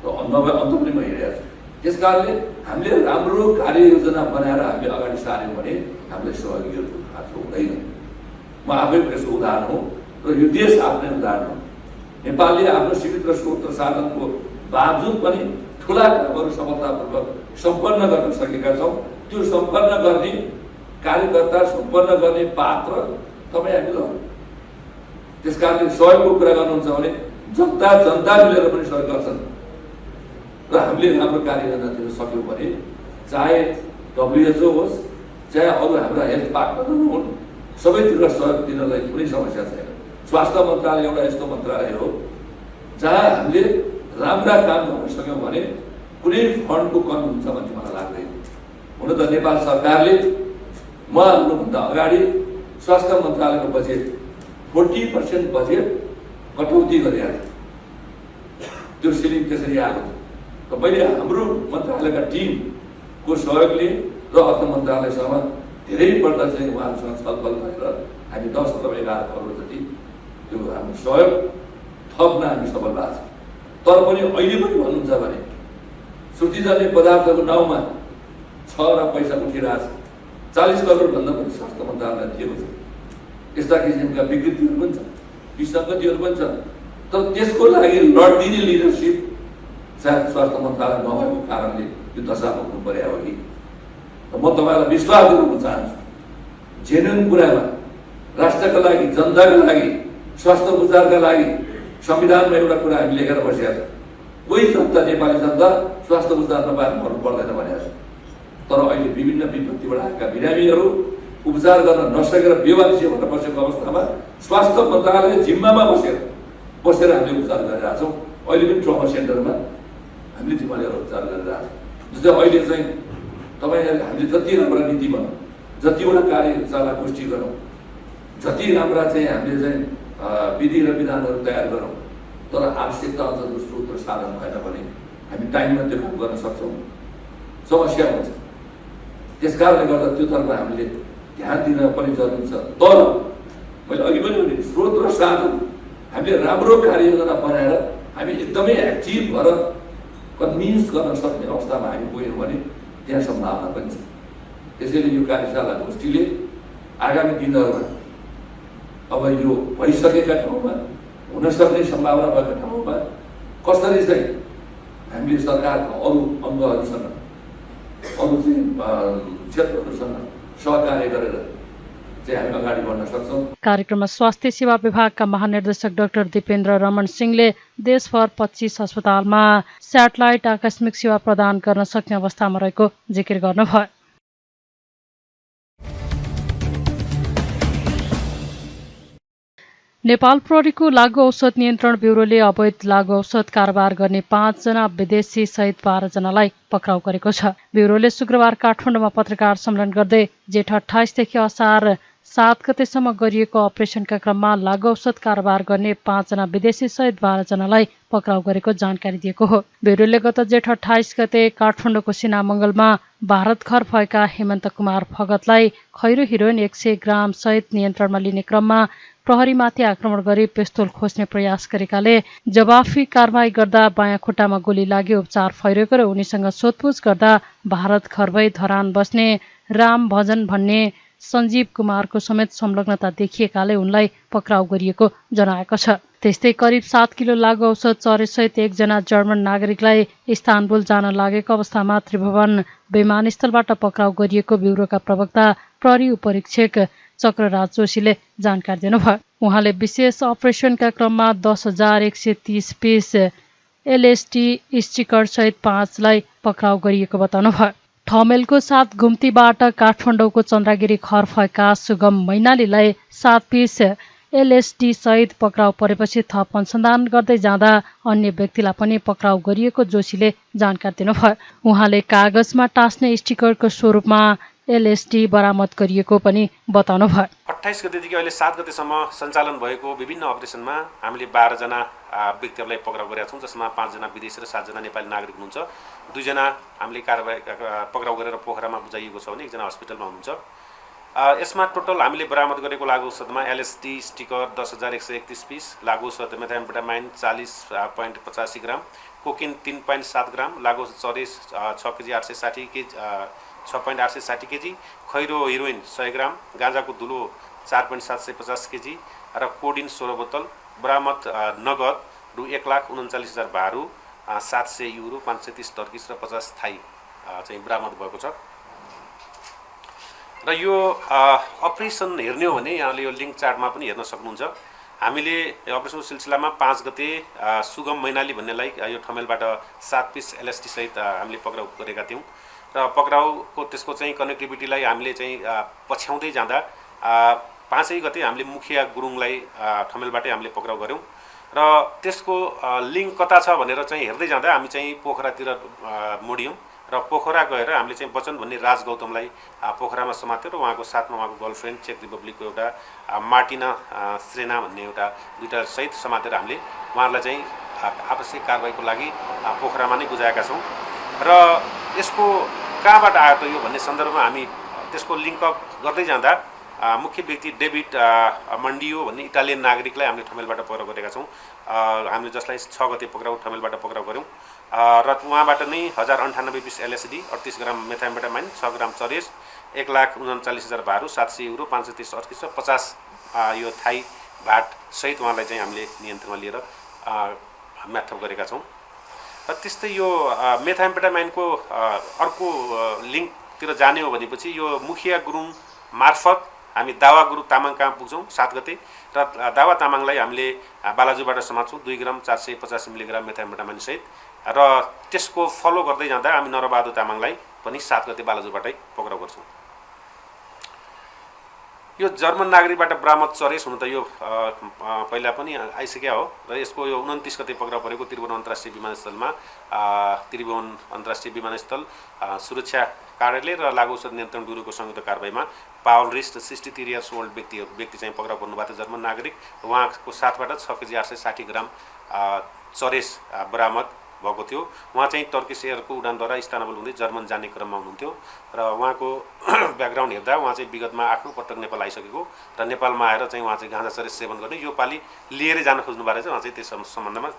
र नभए अन्त पनि म हिँडेको छु। त्यस कारणले हामीले राम्रो कार्ययोजना बनाएर हामीले अगाडि सार्यौँ भने हामीलाई सहयोगीहरूको खाँचो हुँदैन। म आफै यसको उदाहरण हो र यो देश आफ्नै उदाहरण हो। नेपालले आफ्नो सीमित र स्रोत र साधनको बावजुद पनि ठुला कामहरू सफलतापूर्वक सम्पन्न गर्न सकेका छौँ। त्यो सम्पन्न गर्ने कार्यकर्ता, सम्पन्न गर्ने पात्र तपाईँ हामी हो। त्यस कारणले सहयोगको कुरा गर्नुहुन्छ भने जनता मिलेर पनि सहयोग गर्छन् र हामीले राम्रो कार्ययोजना दिन सक्यौँ भने चाहे WHO होस्, चाहे अरू हाम्रा हेल्थ पार्टनरहरू हुन्, सबैतिर सहयोग दिनलाई कुनै समस्या छैन। स्वास्थ्य मन्त्रालय एउटा यस्तो मन्त्रालय हो जहाँ हामीले राम्रा काम गर्न सक्यौँ भने कुनै फन्डको कमी हुन्छ भन्ने मलाई लाग्दैन। हुन त नेपाल सरकारले म आउनुभन्दा अगाडि स्वास्थ्य मन्त्रालयको बजेट 40% बजेट कटौती गरेका थियो। त्यो सिलिङ त्यसरी आएको थियो र मैले हाम्रो मन्त्रालयका टिमको सहयोगले र अर्थ मन्त्रालयसँग धेरैपल्ट चाहिँ उहाँहरूसँग छलफल गरेर हामी 10 अथवा 11 करोड जति त्यो हाम्रो सहयोग थप्न हामी सफल भएको छ। तर पनि अहिले पनि भन्नुहुन्छ भने शुद्धिजन्य पदार्थको नाउँमा 6 र पैसा उठिरहेछ। 40 करोडभन्दा पनि स्वास्थ्य मन्त्रालयलाई दिएको छ। यस्ता किसिमका विकृतिहरू पनि छन्, विसङ्गतिहरू पनि छन्। तर त्यसको लागि लडिदिने लिडरसिप सायद स्वास्थ्य मन्त्रालय नभएको कारणले यो दशा भोग्नु पर्यो हो कि। म तपाईँलाई विश्वास दिलाउन चाहन्छु, जेन्युन कुरामा राष्ट्रका लागि, जनताका लागि, स्वास्थ्य उपचारका लागि संविधानमा एउटा कुरा हामी लेखेर बसेका छौँ, कोही जनता, नेपाली जनता स्वास्थ्य उपचार नपाएर मर्नु पर्दैन भनेको छ। तर अहिले विभिन्न विपत्तिबाट आएका बिरामीहरू उपचार गर्न नसकेर बेवारिसी भएर बसेको अवस्थामा स्वास्थ्य मन्त्रालय जिम्मामा बसेर हामीले उपचार गरिरहेका छौँ। अहिले पनि ट्रमा सेन्टरमा हामीले जिम्मा लिएर उपचार गरिरहेका छौँ। जस्तै अहिले चाहिँ तपाईँहरूले हामीले जति राम्रा नीति बनाऊँ, जतिवटा कार्यशाला गोष्ठी गरौँ, जति राम्रा चाहिँ हामीले चाहिँ विधि र विधानहरू तयार गरौँ, तर आवश्यकता अनुसारको स्रोत र साधन भएन भने हामी टाइममा त्यो काम गर्न सक्छौँ, समस्या हुन्छ। त्यस कारणले गर्दा त्योतर्फ हामीले ध्यान दिन पनि जरुरी छ। तर मैले अघि पनि भने स्रोत र साधन हामीले राम्रो कार्ययोजना बनाएर हामी एकदमै एक्टिभ भएर कन्भिन्स गर्न सक्ने अवस्थामा हामी गयौँ भने त्यहाँ सम्भावना पनि छ। त्यसैले यो कार्यशाला गोष्ठीले आगामी दिनहरूमा अब यो भइसकेका ठाउँमा, हुन सक्ने सम्भावना भएका ठाउँमा कसरी चाहिँ हामीले सरकारका अरू अङ्गहरूसँग, अरू चाहिँ क्षेत्रहरूसँग सहकार्य गरेर चाहिँ हामी अगाडि बढ्न सक्छौँ। कार्यक्रममा स्वास्थ्य सेवा विभागका महानिर्देशक डाक्टर दिपेन्द्र रमण सिंहले देशभर 25 अस्पतालमा स्याटेलाइट आकस्मिक सेवा प्रदान गर्न सक्ने अवस्थामा रहेको जिकिर गर्नुभयो। नेपाल प्रहरीको लागु औषध नियन्त्रण ब्युरोले अवैध लागु औषध कारोबार गर्ने 5 जना विदेशी सहित 12 जनालाई पक्राउ गरेको छ। ब्युरोले शुक्रबार काठमाडौँमा पत्रकार सम्मेलन गर्दै जेठ 28 देखि असार 7 गतेसम्म गरिएको अपरेसनका क्रममा लागु औषध कारोबार गर्ने 5 जना विदेशी सहित 12 जनालाई पक्राउ गरेको जानकारी दिएको हो। ब्युरोले गत जेठ 28 गते काठमाडौँको सिनामङ्गलमा भारत घर भएका हेमन्त कुमार भगतलाई खैरो हिरोइन 100 ग्राम सहित नियन्त्रणमा लिने क्रममा प्रहरीमाथि आक्रमण गरी पिस्तोल खोज्ने प्रयास गरेकाले जवाफी कारबाही गर्दा बायाँ खुट्टामा गोली लाग्यो। उपचार फैरेको र उनीसँग सोधपुछ गर्दा भारत घर भई धरान बस्ने राम भजन भन्ने सञ्जीव कुमारको समेत संलग्नता देखिएकाले उनलाई पक्राउ गरिएको जनाएको छ। त्यस्तै करिब 7 किलो लागु औषध चरेसहित 1 जना जर्मन नागरिकलाई इस्तानबुल जान लागेको अवस्थामा त्रिभुवन विमानस्थलबाट पक्राउ गरिएको ब्युरोका प्रवक्ता प्रहरी उपरीक्षक चक्रराज जोशीले जानकारी दिनुभयो। उहाँले विशेष अपरेसनका क्रममा 10,130 पिस एलएसडी स्टिकर सहित 5 लाई पक्राउ गरिएको बताउनुभयो। ठमेलको साथ घुम्तीबाट काठमाडौँको चन्द्रगिरी घर भएका सुगम मैनालीलाई 7 पिस एलएसडी सहित पक्राउ परेपछि थप अनुसन्धान गर्दै जाँदा अन्य व्यक्तिलाई पनि पक्राउ गरिएको जोशीले जानकारी दिनुभयो। उहाँले कागजमा टाँस्ने स्टिकरको स्वरूपमा एलएसडी बरामद गरिएको पनि बताउनुभयो। 28 गतेदेखि अहिले 7 गतेसम्म सञ्चालन भएको विभिन्न अपरेसनमा हामीले 12 जना व्यक्तिहरूलाई पक्राउ गरेका छौँ, जसमा 5 जना विदेशी र 7 जना नेपाली नागरिक हुनुहुन्छ। 2 जना हामीले कारबाही पक्राउ गरेर पोखरामा बुझाइएको छ भने 1 जना हस्पिटलमा हुनुहुन्छ। यसमा टोटल हामीले बरामद गरेको लागु औषधमा एलएसडी स्टिकर 10,131 पिस, लागु औषध मेथाम्फेटामाइन 40.85 ग्राम, कोकिन 3.7 ग्राम, लागु औषध चरेस 6 केजी 860 केजी 6.860 केजी, खैरो हिरोइन 100 ग्राम, गाँजाको धुलो 4.750 केजी र कोडिन 16 बोतल। बरामद नगद रु 1,39,000 भारु, 700 युरो, 530 टर्किस र 50 थाई चाहिँ बरामद भएको छ। र यो अपरेसन हेर्ने हो भने यहाँले यो लिङ्क चार्टमा पनि हेर्न सक्नुहुन्छ। हामीले अपरेसनको सिलसिलामा 5 गते सुगम मैनाली भन्नेलाई यो ठमेलबाट 7 पिस एलएसडी सहित हामीले पक्राउ गरेका थियौँ र पक्राउको त्यसको चाहिँ कनेक्टिभिटीलाई हामीले चाहिँ पछ्याउँदै जाँदा 5 गते हामीले मुखिया गुरुङलाई ठमेलबाटै हामीले पक्राउ गऱ्यौँ र त्यसको लिङ्क कता छ भनेर चाहिँ हेर्दै जाँदा हामी चाहिँ पोखरातिर मोडियौँ र पोखरा गएर हामीले चाहिँ बचन भन्ने राज गौतमलाई पोखरामा समात्यो र उहाँको साथमा उहाँको गर्लफ्रेन्ड चेक रिपब्लिकको एउटा मार्टिना श्रेना भन्ने एउटा 2टा सहित समातेर हामीले उहाँहरूलाई चाहिँ आवश्यक कारबाहीको लागि पोखरामा नै बुझाएका छौँ। र यसको कहाँबाट आयो त यो भन्ने सन्दर्भमा हामी त्यसको लिङ्कअप गर्दै जाँदा मुख्य व्यक्ति डेभिड मन्डियो भन्ने इटालियन नागरिकलाई हामीले ठमेलबाट पक्राउ गरेका छौँ। हामीले जसलाई 6 गते पक्राउ ठमेलबाट पक्राउ गऱ्यौँ र उहाँबाट नै 1098 पिस LSD, 38 ग्राम मेथाम्फेटामाइन, 6 ग्राम चरेस, 1,39,000 भारू, 700 युरो, 530 अड्किस, 50 यो थाई भाट सहित उहाँलाई चाहिँ हामीले नियन्त्रणमा लिएर म्याथप गरेका छौँ। र त्यस्तै यो मेथाम्फेटामाइनको अर्को लिङ्कतिर जाने हो भनेपछि यो मुखिया गुरुङ मार्फत हामी दावा गुरु तामाङ कहाँ पुग्छौँ 7 गते र दावा तामाङलाई हामीले बालाजुबाट समात्छौँ 2 ग्राम 450 मिलिग्राम मेथाम्फेटामाइन सहित र त्यसको फलो गर्दै जाँदा हामी नरबहादुर तामाङलाई पनि 7 गते बालाजुबाटै पक्राउ गर्छौँ। यो जर्मन नागरिकबाट बरामद चरेस हुन त यो पहिला पनि आइसक्यो हो र यसको यो 29 गते पक्राउ परेको त्रिभुवन अन्तर्राष्ट्रिय विमानस्थलमा त्रिभुवन अन्तर्राष्ट्रिय विमानस्थल सुरक्षा कार्यालय र लागु औषध नियन्त्रण ब्युरोको संयुक्त कारबाहीमा पावल रिस्ट 63 इयर्स ओल्ड व्यक्ति चाहिँ पक्राउ पर्नुभएको थियो जर्मन नागरिक। उहाँको साथबाट 6 केजी 860 ग्राम चरेस बरामद भएको थियो। उहाँ चाहिँ टर्किस एयरको उडानद्वारा इस्तानबुल हुँदै जर्मन जाने क्रममा हुनुहुन्थ्यो र उहाँको ब्याकग्राउन्ड हेर्दा उहाँ चाहिँ विगतमा 8औं पटक नेपाल आइसकेको र नेपालमा आएर चाहिँ उहाँ चाहिँ गाँजा चरेस सेवन गर्ने यो पालि लिएरै जान खोज्नु भएको छ। उहाँ चाहिँ त्यस सम्बन्धमा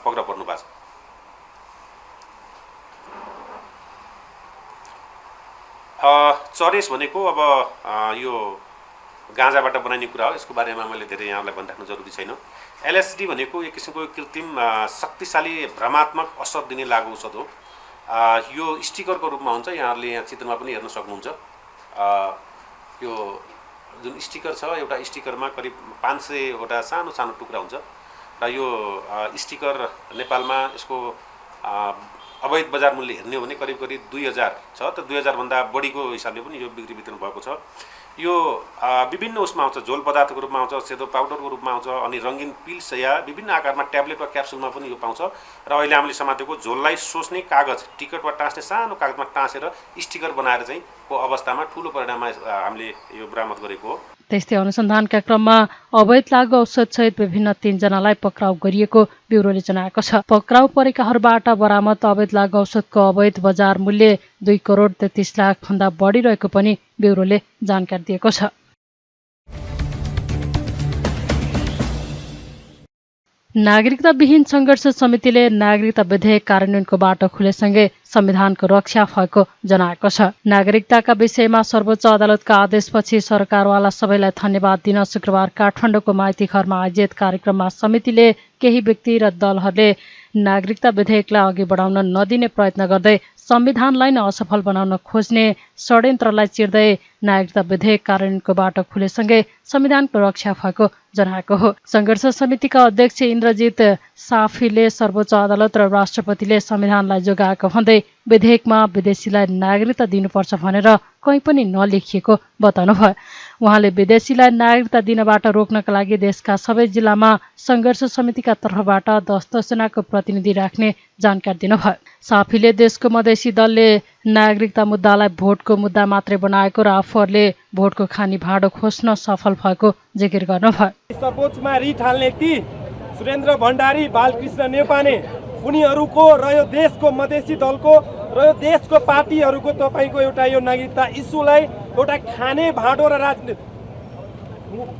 पक्राउ पर्नु भएको छ। चरेस भनेको अब यो गाँजाबाट बनाइने कुरा हो। यसको बारेमा मैले धेरै यहाँलाई भनिराख्नु जरुरी छैन। LSD भनेको एक किसिमको कृत्रिम शक्तिशाली भ्रमात्मक असर दिने लागु औषध हो। यो स्टिकरको रूपमा हुन्छ। यहाँहरूले यहाँ चित्रमा पनि हेर्न सक्नुहुन्छ। यो जुन स्टिकर छ एउटा स्टिकरमा करिब 500 वटा सानो सानो टुक्रा हुन्छ र यो स्टिकर नेपालमा यसको अवैध बजार मूल्य हेर्ने हो भने करिब 2000 छ। त 2000 भन्दा बढीको हिसाबले पनि यो बिक्री वितरण भएको छ। यो विभिन्न उसमा आउँछ, झोल पदार्थको रूपमा आउँछ, सेतो पाउडरको रूपमा आउँछ अनि रङ्गीन पिल्स या विभिन्न आकारमा ट्याब्लेट वा क्याप्सुलमा पनि यो पाउँछ। र अहिले हामीले समातेको झोललाई सोच्ने कागज टिकट वा टाँस्ने सानो कागजमा टाँसेर स्टिकर बनाएर चाहिँ को अवस्थामा ठुलो परिणाममा हामीले यो बरामद गरेको हो। त्यस्तै अनुसन्धानका क्रममा अवैध लागु औषधसहित विभिन्न 3 जनालाई पक्राउ गरिएको ब्युरोले जनाएको छ। पक्राउ परेकाहरूबाट बरामद अवैध लागु औषधको अवैध बजार मूल्य 2 करोड 33 लाख भन्दा बढी रहेको पनि ब्युरोले जानकारी दिएको छ। नागरिकता विहीन संघर्ष समितिले नागरिकता विधेयक कार्यान्वयनको बाटो खुलेसँगै संविधानको रक्षा भएको जनाएको छ। नागरिकताका विषयमा सर्वोच्च अदालतका आदेशपछि सरकारवाला सबैलाई धन्यवाद दिन शुक्रबार काठमाडौँको माइती घरमा आयोजित कार्यक्रममा समितिले केही व्यक्ति र दलहरूले नागरिकता विधेयकलाई अघि बढाउन नदिने प्रयत्न गर्दै संविधानलाई नै असफल बनाउन खोज्ने षड्यन्त्रलाई चिर्दै नागरिकता विधेयक कार्यान्वयनको बाटो खुलेसँगै संविधानको रक्षा भएको जनाएको हो। संघर्ष समितिका अध्यक्ष इन्द्रजित साफीले सर्वोच्च अदालत र राष्ट्रपतिले संविधानलाई जोगाएको भन्दै विधेयकमा विदेशीलाई नागरिकता दिनुपर्छ भनेर कहीँ पनि नलेखिएको बताउनुभयो। उहाँले विदेशीलाई नागरिकता दिनबाट रोक्नका लागि देशका सबै जिल्लामा संघर्ष समितिका तर्फबाट 10 जनाको प्रतिनिधि राख्ने जानकारी दिनुभयो। साफीले देशको मधेसी दलले नागरिकता मुद्दालाई भोटको मुद्दा मात्रै बनाएको र आफूहरूले भोटको खानी भाँडो खोज्न सफल भएको जिकिर गर्नुभयो। सर्वोच्चमा रिट हाल्ने व्यक्ति सुरेन्द्र भण्डारी, बालकृष्ण नेपाने उनीहरूको र यो देशको मधेसी दलको र यो देशको पार्टीहरूको तपाईँको एउटा यो नागरिकता इस्युलाई एउटा खाने भाँडो र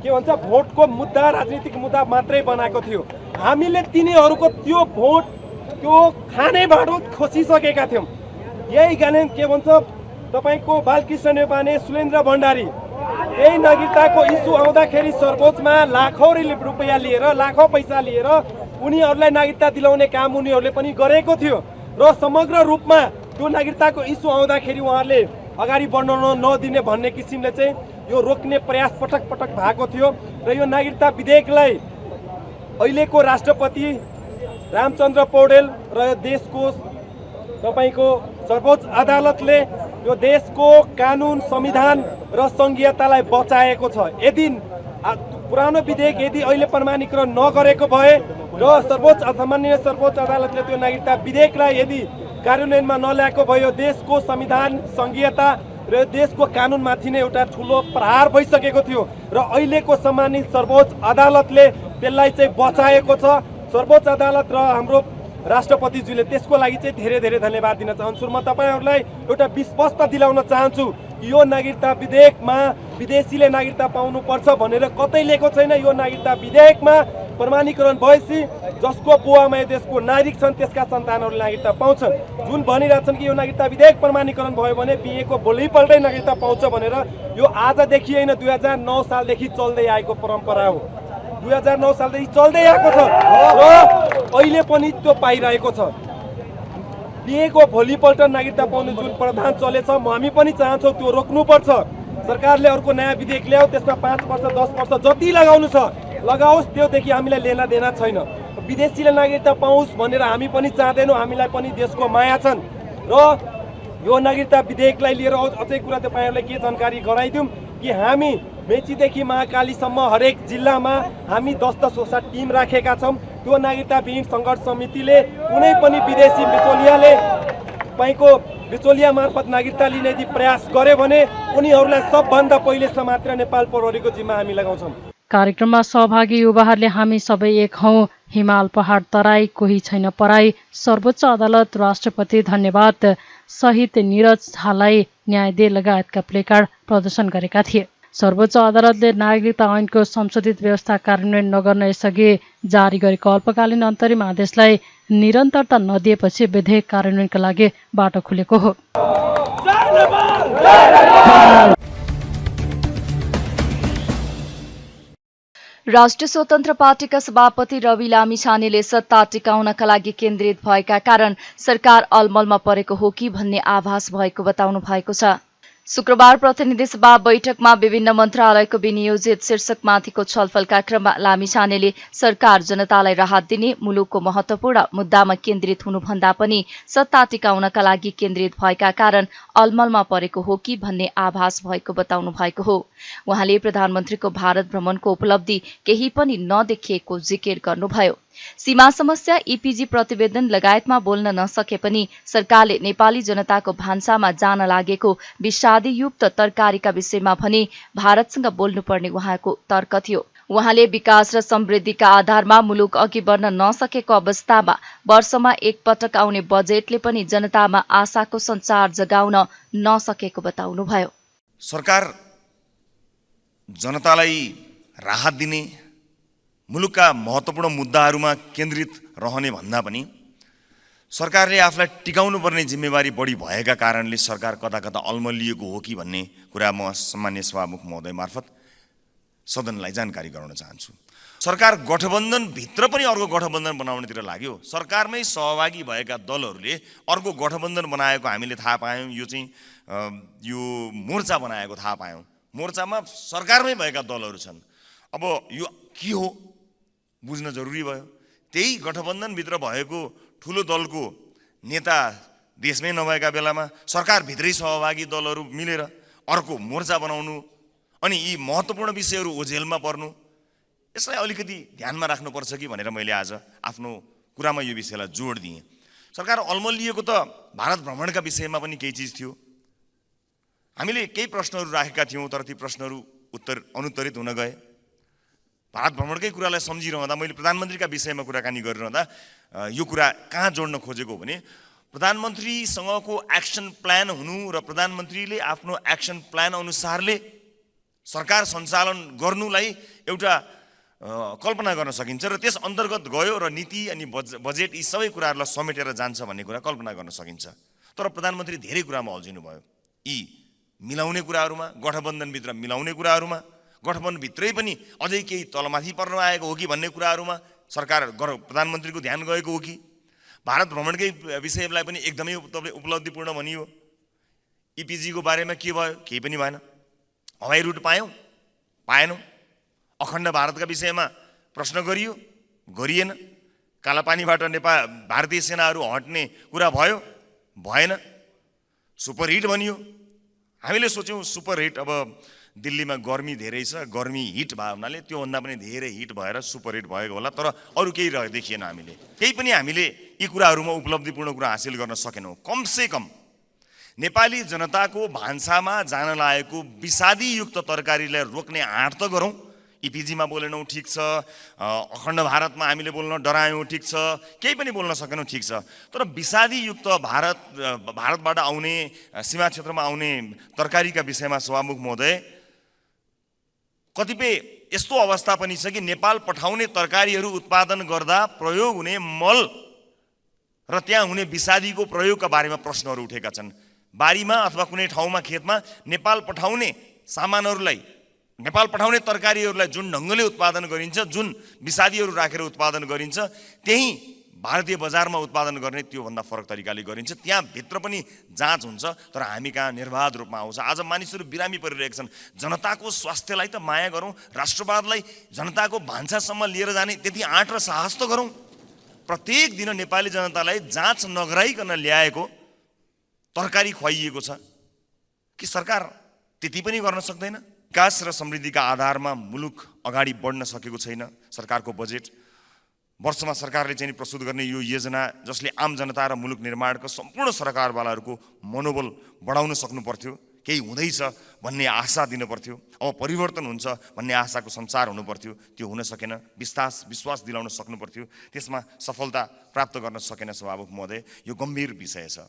के भन्छ भोटको मुद्दा राजनीतिक मुद्दा मात्रै बनाएको थियो। हामीले तिनीहरूको त्यो भोट त्यो खाने भाँडो खोसिसकेका थियौँ। यही गाने के भन्छ तपाईँको बालकृष्ण नेपाने, सुरेन्द्र भण्डारी यही नागरिकताको इस्यु आउँदाखेरि सर्वोच्चमा लाखौँ रुपियाँ लिएर लाखौँ पैसा लिएर उनीहरूलाई नागरिकता दिलाउने काम उनीहरूले पनि गरेको थियो र समग्र रूपमा त्यो नागरिकताको इस्यु आउँदाखेरि उहाँहरूले अगाडि बढ्न नदिने भन्ने किसिमले चाहिँ यो रोक्ने प्रयास पटक पटक भएको थियो र यो नागरिकता विधेयकलाई अहिलेको राष्ट्रपति रामचन्द्र पौडेल र देशको तपाईँको सर्वोच्च अदालतले यो देशको कानुन, संविधान र संघीयतालाई बचाएको छ। यदि पुरानो विधेयक यदि अहिले प्रमाणीकरण नगरेको भए र सामान्य सर्वोच्च अदालतले त्यो नागरिकता विधेयकलाई यदि कार्यान्वयनमा नल्याएको भए देशको संविधान, संघीयता र देशको कानुनमाथि नै एउटा ठुलो प्रहार भइसकेको थियो र अहिलेको सम्मानित सर्वोच्च अदालतले त्यसलाई चाहिँ बचाएको छ। सर्वोच्च अदालत र हाम्रो राष्ट्रपतिज्यूले त्यसको लागि चाहिँ धेरै धेरै धन्यवाद दिन चाहन्छु। म तपाईँहरूलाई एउटा विश्वास दिलाउन चाहन्छु यो नागरिकता विधेयकमा विदेशीले नागरिकता पाउनुपर्छ भनेर कतै लेखेको छैन। यो नागरिकता विधेयकमा प्रमाणीकरण भएपछि जसको बुवामा यो देशको नागरिक छन् त्यसका सन्तानहरूले नागरिकता पाउँछन्। जुन भनिरहेछन् कि यो नागरिकता विधेयक प्रमाणीकरण भयो भने बिहेको भोलिपल्टै नागरिकता पाउँछ भनेर, यो आजदेखि होइन 2009 सालदेखि चल्दै आएको परम्परा हो। 2009 सालदेखि चल्दै आएको छ र अहिले पनि त्यो पाइरहेको छ। बिहेको भोलिपल्ट नागरिकता पाउने जुन प्रावधान चलेछ, हामी पनि चाहन्छौँ त्यो रोक्नुपर्छ। सरकारले अर्को नयाँ विधेयक ल्याऊ, त्यसमा 5 वर्ष 10 वर्ष जति लगाउनु छ लगाओस्, त्योदेखि हामीलाई लेना देना छैन। विदेशीले नागरिकता पाओस् भनेर हामी पनि चाहँदैनौँ, हामीलाई पनि देशको माया छन्। र यो नागरिकता विधेयकलाई लिएर अझै कुरा तपाईँहरूलाई के जानकारी गराइदिउँ कि हामी मेचीदेखि महाकालीसम्म हरेक जिल्लामा हामी 10-10 टिम राखेका छौँ। त्यो नागरिकताविहीन सङ्घर्ष समितिले कुनै पनि विदेशी बिचौलियाले तपाईँको बिचौलिया मार्फत नागरिकता लिने यदि प्रयास गर्यो भने उनीहरूलाई सबभन्दा पहिले समातेर नेपाल प्रहरीको जिम्मा हामी लगाउँछौँ। कार्यक्रममा सहभागी युवाहरूले हामी सबै एक हौं, हिमाल पहाड तराई, कोही छैन पराई, सर्वोच्च अदालत, राष्ट्रपति धन्यवाद सहित नीरज झालाई न्याय दे लगायतका प्लेकार्ड प्रदर्शन गरेका थिए। सर्वोच्च अदालतले नागरिकता ऐनको संशोधित व्यवस्था कार्यान्वयन नगर्न यसअघि जारी गरेको अल्पकालीन अन्तरिम आदेशलाई निरन्तरता नदिएपछि विधेयक कार्यान्वयनका लागि बाटो खुलेको हो। राष्ट्रिय स्वतन्त्र पार्टीका सभापति रवि लामिछानेले सत्ता टिकाउनका लागि केन्द्रित भएका कारण सरकार अलमलमा परेको हो कि भन्ने आभास भएको बताउनु भएको छ। शुक्रबार प्रतिनिधि सभा बैठकमा विभिन्न मन्त्रालयको विनियोजित शीर्षकमाथिको छलफलका क्रममा लामिछानेले सरकार जनतालाई राहत दिने मुलुकको महत्वपूर्ण मुद्दामा केन्द्रित हुनुभन्दा पनि सत्ता टिकाउनका लागि केन्द्रित भएका कारण अलमलमा परेको हो कि भन्ने आभास भएको बताउनु भएको हो। उहाँले प्रधानमन्त्रीको भारत भ्रमणको उपलब्धि केही पनि नदेखिएको जिकिर गर्नुभयो। सीमा समस्या, ईपीजी प्रतिवेदन लगायतमा बोल्न नसके पनि सरकारले नेपाली जनताको भान्सामा जान लागेको विषादीयुक्त तरकारीका विषयमा भने भारतसँग बोल्नुपर्ने उहाँको तर्क थियो। उहाँले विकास र समृद्धिका आधारमा मुलुक अघि बढ्न नसकेको अवस्थामा वर्षमा एक पटक आउने बजेटले पनि जनतामा आशाको सञ्चार जगाउन नसकेको बताउनुभयो। सरकार जनतालाई राहत दिने, मुलुकका महत्त्वपूर्ण मुद्दाहरूमा केन्द्रित रहने भन्दा पनि सरकारले आफूलाई टिकाउनु पर्ने जिम्मेवारी बढी भएका कारणले सरकार कता कता अलमलिएको हो कि भन्ने कुरा म सम्मान्य सभामुख महोदय मार्फत सदनलाई जानकारी गराउन चाहन्छु। सरकार गठबन्धनभित्र पनि अर्को गठबन्धन बनाउनेतिर लाग्यो। सरकारमै सहभागी भएका दलहरूले अर्को गठबन्धन बनाएको हामीले थाहा पायौँ। यो चाहिँ यो मोर्चा बनाएको थाहा पायौँ। मोर्चामा सरकारमै भएका दलहरू छन्। अब यो के हो बुझ्न जरुरी भयो। त्यही गठबन्धनभित्र भएको ठुलो दलको नेता देशमै नभएका बेलामा सरकारभित्रै सहभागी दलहरू मिलेर अर्को मोर्चा बनाउनु अनि यी महत्त्वपूर्ण विषयहरू ओझेलमा पर्नु, यसलाई अलिकति ध्यानमा राख्नुपर्छ कि भनेर मैले आज आफ्नो कुरामा यो विषयलाई जोड दिएँ। सरकार अलमलिएको त भारत भ्रमणका विषयमा पनि केही चिज थियो। हामीले केही प्रश्नहरू राखेका थियौँ, तर ती प्रश्नहरू अनुत्तरित हुन गए। भारत भ्रमणकै कुरालाई सम्झिरहँदा मैले प्रधानमन्त्रीका विषयमा कुराकानी गरिरहँदा यो कुरा कहाँ जोड्न खोजेको भने प्रधानमन्त्रीसँगको एक्सन प्लान हुनु र प्रधानमन्त्रीले आफ्नो एक्सन प्लान अनुसारले सरकार सञ्चालन गर्नुलाई एउटा कल्पना गर्न सकिन्छ र त्यस अन्तर्गत गयो र नीति अनि बजेट यी सबै कुराहरूलाई समेटेर जान्छ भन्ने कुरा कल्पना गर्न सकिन्छ। तर प्रधानमन्त्री धेरै कुरामा अल्झिनु भयो। यी मिलाउने कुराहरूमा, गठबन्धनभित्र मिलाउने कुराहरूमा, गठबन्धनभित्रै पनि अझै केही तलमाथि पर्न आएको हो कि भन्ने कुराहरूमा सरकार प्रधानमन्त्रीको ध्यान गएको हो कि भारत भ्रमणकै विषयलाई पनि एकदमै उपलब्धिपूर्ण भनियो। इपिजीको बारेमा के भयो? केही पनि भएन। हवाई रुट पायौँ? पाएनौँ। अखण्ड भारतका विषयमा प्रश्न गरियो? गरिएन। कालापानीबाट भारतीय सेनाहरू हट्ने कुरा भयो? भएन। सुपरहिट भनियो। हामीले सोच्यौँ सुपरहिट, अब दिल्लीमा गर्मी धेरै छ, गर्मी हिट भयो हुनाले त्योभन्दा पनि धेरै हिट भएर सुपरहिट भएको होला, तर अरू केही देखिएन। हामीले केही पनि हामीले यी कुराहरूमा उपलब्धिपूर्ण कुरा हासिल गर्न सकेनौँ। कमसेकम नेपाली जनताको भान्सामा जान लागेको विषादीयुक्त तरकारीलाई रोक्ने आँट त गरौँ। इपिजीमा बोलेनौँ, ठिक छ। अखण्ड भारतमा हामीले बोल्न डरायौँ, ठिक छ। केही पनि बोल्न सकेनौँ, ठिक छ। तर विषादीयुक्त भारतबाट आउने, सीमा क्षेत्रमा आउने तरकारीका विषयमा सभामुख महोदय, कतिपय यस्तो अवस्था पनि छ कि नेपाल पठाउने तरकारीहरू उत्पादन गर्दा प्रयोग हुने मल र त्यहाँ हुने विषादीको प्रयोगका बारेमा प्रश्नहरू उठेका छन्। बारीमा अथवा कुनै ठाउँमा खेतमा नेपाल पठाउने सामानहरूलाई, नेपाल पठाउने तरकारीहरूलाई जुन ढङ्गले उत्पादन गरिन्छ, जुन विषादीहरू राखेर उत्पादन गरिन्छ, त्यही भारतीय बजारमा उत्पादन गर्ने त्योभन्दा फरक तरिकाले गरिन्छ। त्यहाँ भित्र पनि जाँच हुन्छ, तर हामी कहाँ निर्बाध रूपमा आउँछ। आज मानिसहरू बिरामी परिरहेका छन्। जनताको स्वास्थ्यलाई त माया गरौँ, राष्ट्रवादलाई जनताको भान्सासम्म लिएर जाने त्यति आँट र साहस त गरौँ। प्रत्येक दिन नेपाली जनतालाई जाँच नगराइकन ल्याएको तरकारी खुवाइएको छ कि सरकार त्यति पनि गर्न सक्दैन? विकास र समृद्धिका आधारमा मुलुक अगाडि बढ्न सकेको छैन। सरकारको बजेट वर्षमा सरकारले चाहिँ प्रस्तुत गर्ने यो योजना जसले आम जनता र मुलुक निर्माणको सम्पूर्ण सरकारवालाहरूको मनोबल बढाउन सक्नु पर्थ्यो, केही हुँदैछ भन्ने आशा दिनु पर्थ्यो, अब परिवर्तन हुन्छ भन्ने आशाको संसार हुनु पर्थ्यो। त्यो हुन सकेन। विश्वास दिलाउन सक्नु पर्थ्यो, त्यसमा सफलता प्राप्त गर्न सकेन। सभामुख महोदय, यो गम्भीर विषय छ।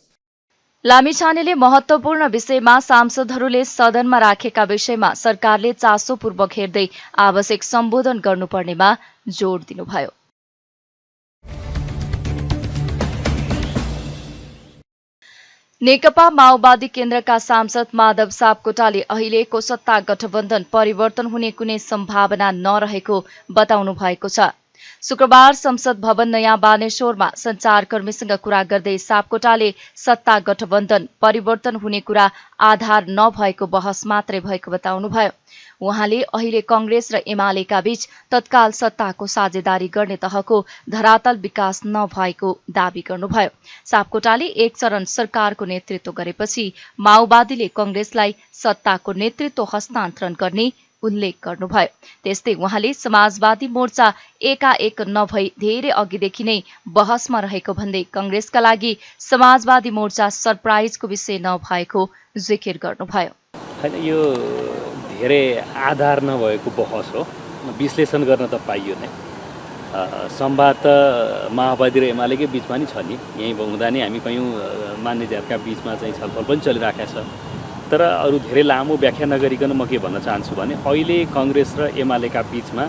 लामिछानेले महत्वपूर्ण विषयमा सांसदहरूले सदनमा राखेका विषयमा सरकारले चासोपूर्वक हेर्दै आवश्यक सम्बोधन गर्नुपर्नेमा जोड दिनुभयो। नेकपा माओवादी केन्द्रका सांसद माधव सापकोटाले अहिलेको सत्ता गठबन्धन परिवर्तन हुने कुनै सम्भावना नरहेको बताउनु भएको छ। शुक्रबार संसद भवन नयाँ बानेश्वरमा सञ्चारकर्मीसँग कुरा गर्दै सापकोटाले सत्ता गठबन्धन परिवर्तन हुने कुरा आधार नभएको बहस मात्रै भएको बताउनुभयो। उहाँले अहिले कांग्रेस र एमालेका बीच तत्काल सत्ताको साझेदारी गर्ने तहको धरातल विकास नभएको दावी गर्नुभयो। सापकोटाले एक चरण सरकारको नेतृत्व गरेपछि माओवादीले कांग्रेसलाई सत्ताको नेतृत्व हस्तान्तरण गर्ने उल्लेख गर्नुभयो। त्यस्तै उहाँले समाजवादी मोर्चा एकाएक नभई धेरै अघिदेखि नै बहसमा रहेको भन्दै कांग्रेसका लागि समाजवादी मोर्चा सरप्राइजको विषय नभएको जिकिर गर्नुभयो। हैन, यो धेरै आधार नभएको बहस हो, विश्लेषण गर्न त पाइयो नै। संवाद त माओवादी र एमालेकै बीचमा नि छ नि। यहीँ हुँदा नै हामी कयौँ मान्यजहरूका बीचमा चाहिँ छलफल पनि चलिरहेको छ। तर अरू धेरै लामो व्याख्या नगरिकन म के भन्न चाहन्छु भने अहिले कांग्रेस र एमालेका बीचमा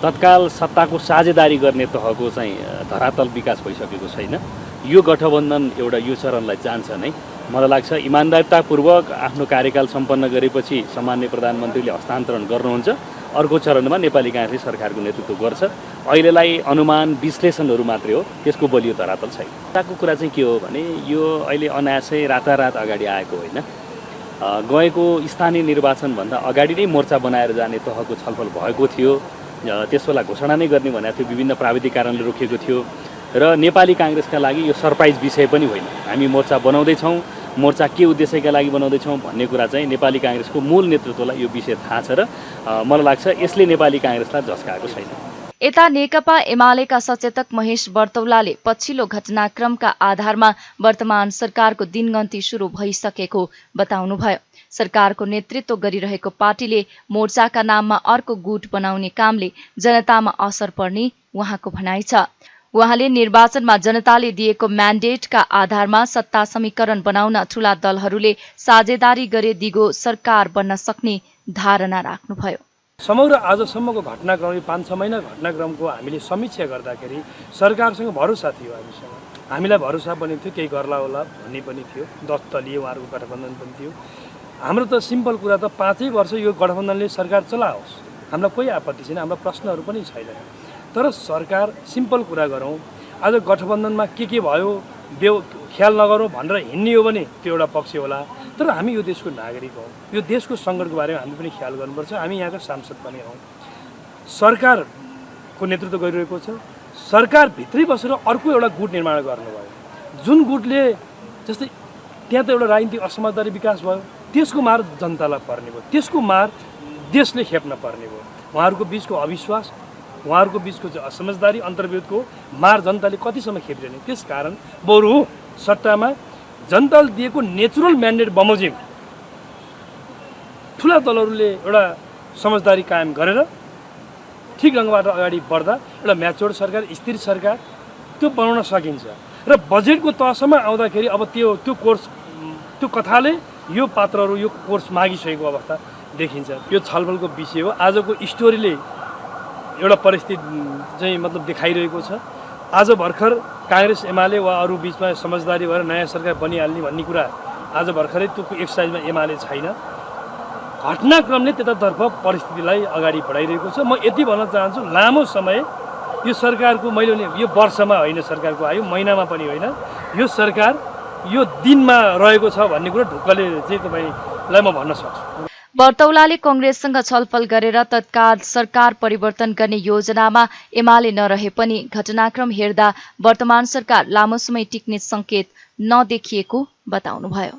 तत्काल सत्ताको साझेदारी गर्ने तहको चाहिँ धरातल विकास भइसकेको छैन। यो गठबन्धन एउटा यो चरणलाई जान्छ नै। मलाई लाग्छ इमान्दारितापूर्वक आफ्नो कार्यकाल सम्पन्न गरेपछि सामान्य प्रधानमन्त्रीले हस्तान्तरण गर्नुहुन्छ। अर्को चरणमा नेपाली कांग्रेसले सरकारको नेतृत्व गर्छ। अहिलेलाई अनुमान विश्लेषणहरू मात्रै हो, त्यसको बलियो धरातल छैन। ताको कुरा चाहिँ के हो भने यो अहिले अनायासै रातारात अगाडि आएको होइन। गएको स्थानीय निर्वाचनभन्दा अगाडि नै मोर्चा बनाएर जाने तहको छलफल भएको थियो। त्यसबेला घोषणा नै गर्ने भनेको थियो, विभिन्न प्राविधिक कारणले रोकिएको थियो। र नेपाली कांग्रेसका लागि यो सरप्राइज विषय पनि होइन। हामी मोर्चा बनाउँदैछौँ, मोर्चा के उद्देश्यका लागि बनाउँदैछौँ भन्ने कुरा चाहिँ नेपाली कांग्रेसको मूल नेतृत्वलाई यो विषय थाहा छ र मलाई लाग्छ यसले नेपाली कांग्रेसलाई झस्काएको छैन। यता नेकपा एमालेका सचेतक महेश बर्तौलाले पछिल्लो घटनाक्रमका आधारमा वर्तमान सरकारको दिनगन्ती शुरू भइसकेको बताउनुभयो। सरकारको नेतृत्व गरिरहेको पार्टीले मोर्चाका नाममा अर्को गुट बनाउने कामले जनतामा असर पर्ने उहाँको भनाइ छ। उहाँले निर्वाचनमा जनताले दिएको म्यान्डेटका आधारमा सत्ता समीकरण बनाउन ठूला दलहरूले साझेदारी गरे दिगो सरकार बन्न सक्ने धारणा राख्नुभयो। समग्र आजसम्मको घटनाक्रम 5-6 महिना घटनाक्रमको हामीले समीक्षा गर्दाखेरि सरकारसँग भरोसा थियो। हामीलाई भरोसा पनि थियो, केही गर्ला होला भन्ने पनि थियो। 10 दलीय उहाँहरूको गठबन्धन पनि थियो। हाम्रो त सिम्पल कुरा त 5 वर्ष यो गठबन्धनले सरकार चलाओस्, हामीलाई कोही आपत्ति छैन, हाम्रो प्रश्नहरू पनि छैन। तर सरकार सिम्पल कुरा गरौँ, आज गठबन्धनमा के भयो ख्याल नगरौँ भनेर हिँड्ने हो भने त्यो एउटा पक्ष होला। तर हामी यो देशको नागरिक हौँ, यो देशको सङ्कटको बारेमा हामी पनि ख्याल गर्नुपर्छ। हामी यहाँका सांसद पनि हौँ। सरकारको नेतृत्व गरिरहेको छ। सरकारभित्रै बसेर अर्को एउटा गुट निर्माण गर्नुभयो, जुन गुटले जस्तै त्यहाँ त एउटा राजनीतिक असमझदारी विकास भयो, त्यसको मार जनतालाई पर्ने भयो, त्यसको मार देशले खेप्न पर्ने भयो। उहाँहरूको बिचको अविश्वास, उहाँहरूको बिचको असमझदारी, अन्तर्विरोधको मार जनताले कतिसम्म खेपिरहने। त्यसकारण बरु सट्टामा जनताले दिएको नेचुरल म्यान्डेट बमोजिम ठुला दलहरूले एउटा समझदारी कायम गरेर ठिक ढङ्गबाट अगाडि बढ्दा एउटा म्याच्योर सरकार, स्थिर सरकार त्यो बनाउन सकिन्छ। र बजेटको तहसम्म आउँदाखेरि अब त्यो कोर्स, त्यो कथाले यो पात्रहरू यो कोर्स मागिसकेको अवस्था देखिन्छ। यो छलफलको विषय हो। आजको स्टोरीले एउटा परिस्थिति चाहिँ मतलब देखाइरहेको छ। आज भर्खर काङ्ग्रेस एमाले वा अरू बिचमा समझदारी भएर नयाँ सरकार बनिहाल्ने भन्ने कुरा आज भर्खरै त्यो एक्सर्साइजमा एमाले छैन। घटनाक्रमले त्यतातर्फ परिस्थितिलाई अगाडि बढाइरहेको छ। म यति भन्न चाहन्छु, लामो समय यो सरकारको मैले यो वर्षमा होइन सरकारको आयो, महिनामा पनि होइन, यो सरकार यो दिनमा रहेको छ भन्ने कुरा ढुक्कले चाहिँ तपाईँलाई म भन्न सक्छु। बर्तौलाले कांग्रेससँग छलफल गरेर तत्काल सरकार परिवर्तन गर्ने योजनामा एमाले नरहे पनि घटनाक्रम हेर्दा वर्तमान सरकार लामो समय टिक्ने संकेत नदेखिएको बताउनुभयो।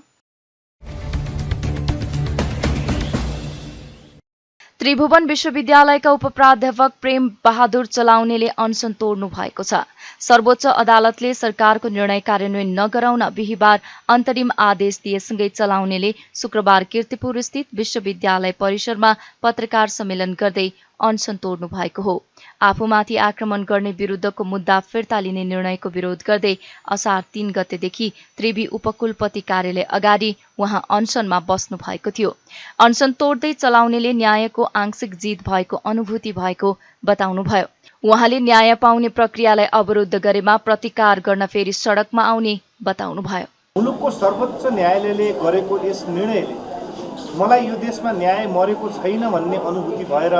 त्रिभुवन विश्वविद्यालयका उपप्राध्यापक प्रेम बहादुर चलाउनेले अनसन तोड्नु भएको छ। सर्वोच्च अदालतले सरकारको निर्णय कार्यान्वयन नगराउन बिहीबार अन्तरिम आदेश दिएसँगै चलाउनेले शुक्रबार कीर्तिपुर स्थित विश्वविद्यालय परिसरमा पत्रकार सम्मेलन गर्दै अनसन तोड्नु भएको हो। आफूमाथि आक्रमण गर्ने विरुद्धको मुद्दा फिर्ता लिने निर्णयको विरोध गर्दै असार 3 गतेदेखि त्रिवी उपकुलपति कार्यालय अगाडि उहाँ अनसनमा बस्नु भएको थियो। अनसन तोड्दै चलाउनेले न्यायको आंशिक जित भएको अनुभूति भएको बताउनुभयो। उहाँले न्याय पाउने प्रक्रियालाई अवरुद्ध गरेमा प्रतिकार गर्न फेरि सडकमा आउने बताउनुभयो। मुलुकको सर्वोच्च न्यायालयले गरेको यस निर्णयले मलाई यो देशमा न्याय मरेको छैन भन्ने अनुभूति भएर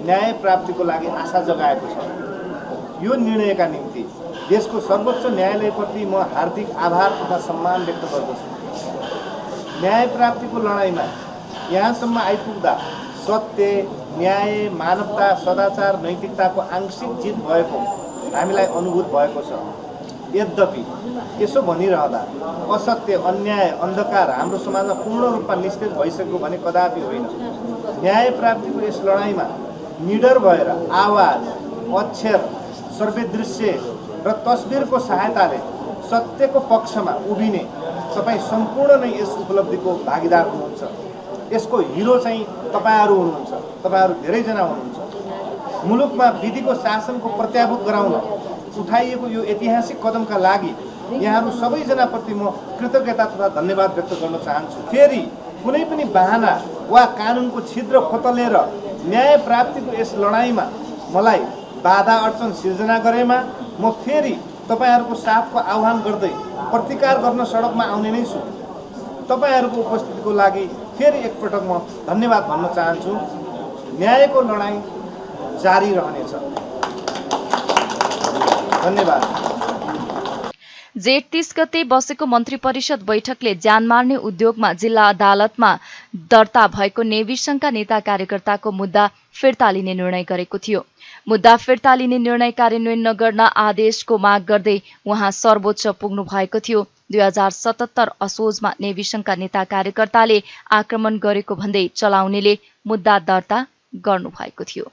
न्याय प्राप्तिको लागि आशा जगाएको छ। यो निर्णयका निम्ति देशको सर्वोच्च न्यायालयप्रति म हार्दिक आभार तथा सम्मान व्यक्त गर्दछु। न्याय प्राप्तिको लडाईँमा यहाँसम्म आइपुग्दा सत्य, न्याय, मानवता, सदाचार, नैतिकताको आंशिक जित भएको हामीलाई अनुभूत भएको छ। यद्यपि यसो भनिरहँदा असत्य, अन्याय, अन्धकार हाम्रो समाजमा पूर्ण रूपमा निस्तेज भइसक्यो भने कदापि होइन। न्याय प्राप्तिको यस लडाईँमा निडर भएर आवाज, अक्षर, सर्वेदृश्य र तस्बिरको सहायताले सत्यको पक्षमा उभिने तपाईँ सम्पूर्ण नै यस उपलब्धिको भागीदार हुनुहुन्छ। यसको हिरो चाहिँ तपाईँहरू हुनुहुन्छ। तपाईँहरू धेरैजना हुनुहुन्छ। मुलुकमा विधिको शासनको प्रत्याभूत गराउन उठाइएको यो ऐतिहासिक कदमका लागि यहाँहरू सबैजनाप्रति म कृतज्ञता तथा धन्यवाद व्यक्त गर्न चाहन्छु। फेरि कुनै पनि बहाना वा कानुनको छिद्र खोतलेर न्याय प्राप्तिको यस लडाईँमा मलाई बाधा अडचन सिर्जना गरेमा म फेरि तपाईँहरूको साथको आह्वान गर्दै प्रतिकार गर्न सडकमा आउने नै छु। तपाईँहरूको उपस्थितिको लागि फेरि एकपटक म धन्यवाद भन्न चाहन्छु। न्यायको लडाईँ जारी रहनेछ। धन्यवाद। जेठ 30 गते बसेको मन्त्री परिषद बैठकले ज्यान मार्ने उद्योगमा जिल्ला अदालतमा दर्ता भएको नेभी संघका नेता कार्यकर्ताको मुद्दा फिर्ता लिने निर्णय गरेको थियो। मुद्दा फिर्ता लिने निर्णय कार्यान्वयन नगर्न आदेशको माग गर्दै उहाँ सर्वोच्च पुग्नु भएको थियो। 2077 असोजमा नेभी संघका नेता कार्यकर्ताले आक्रमण गरेको भन्दै चलाउनेले मुद्दा दर्ता गर्नु भएको थियो।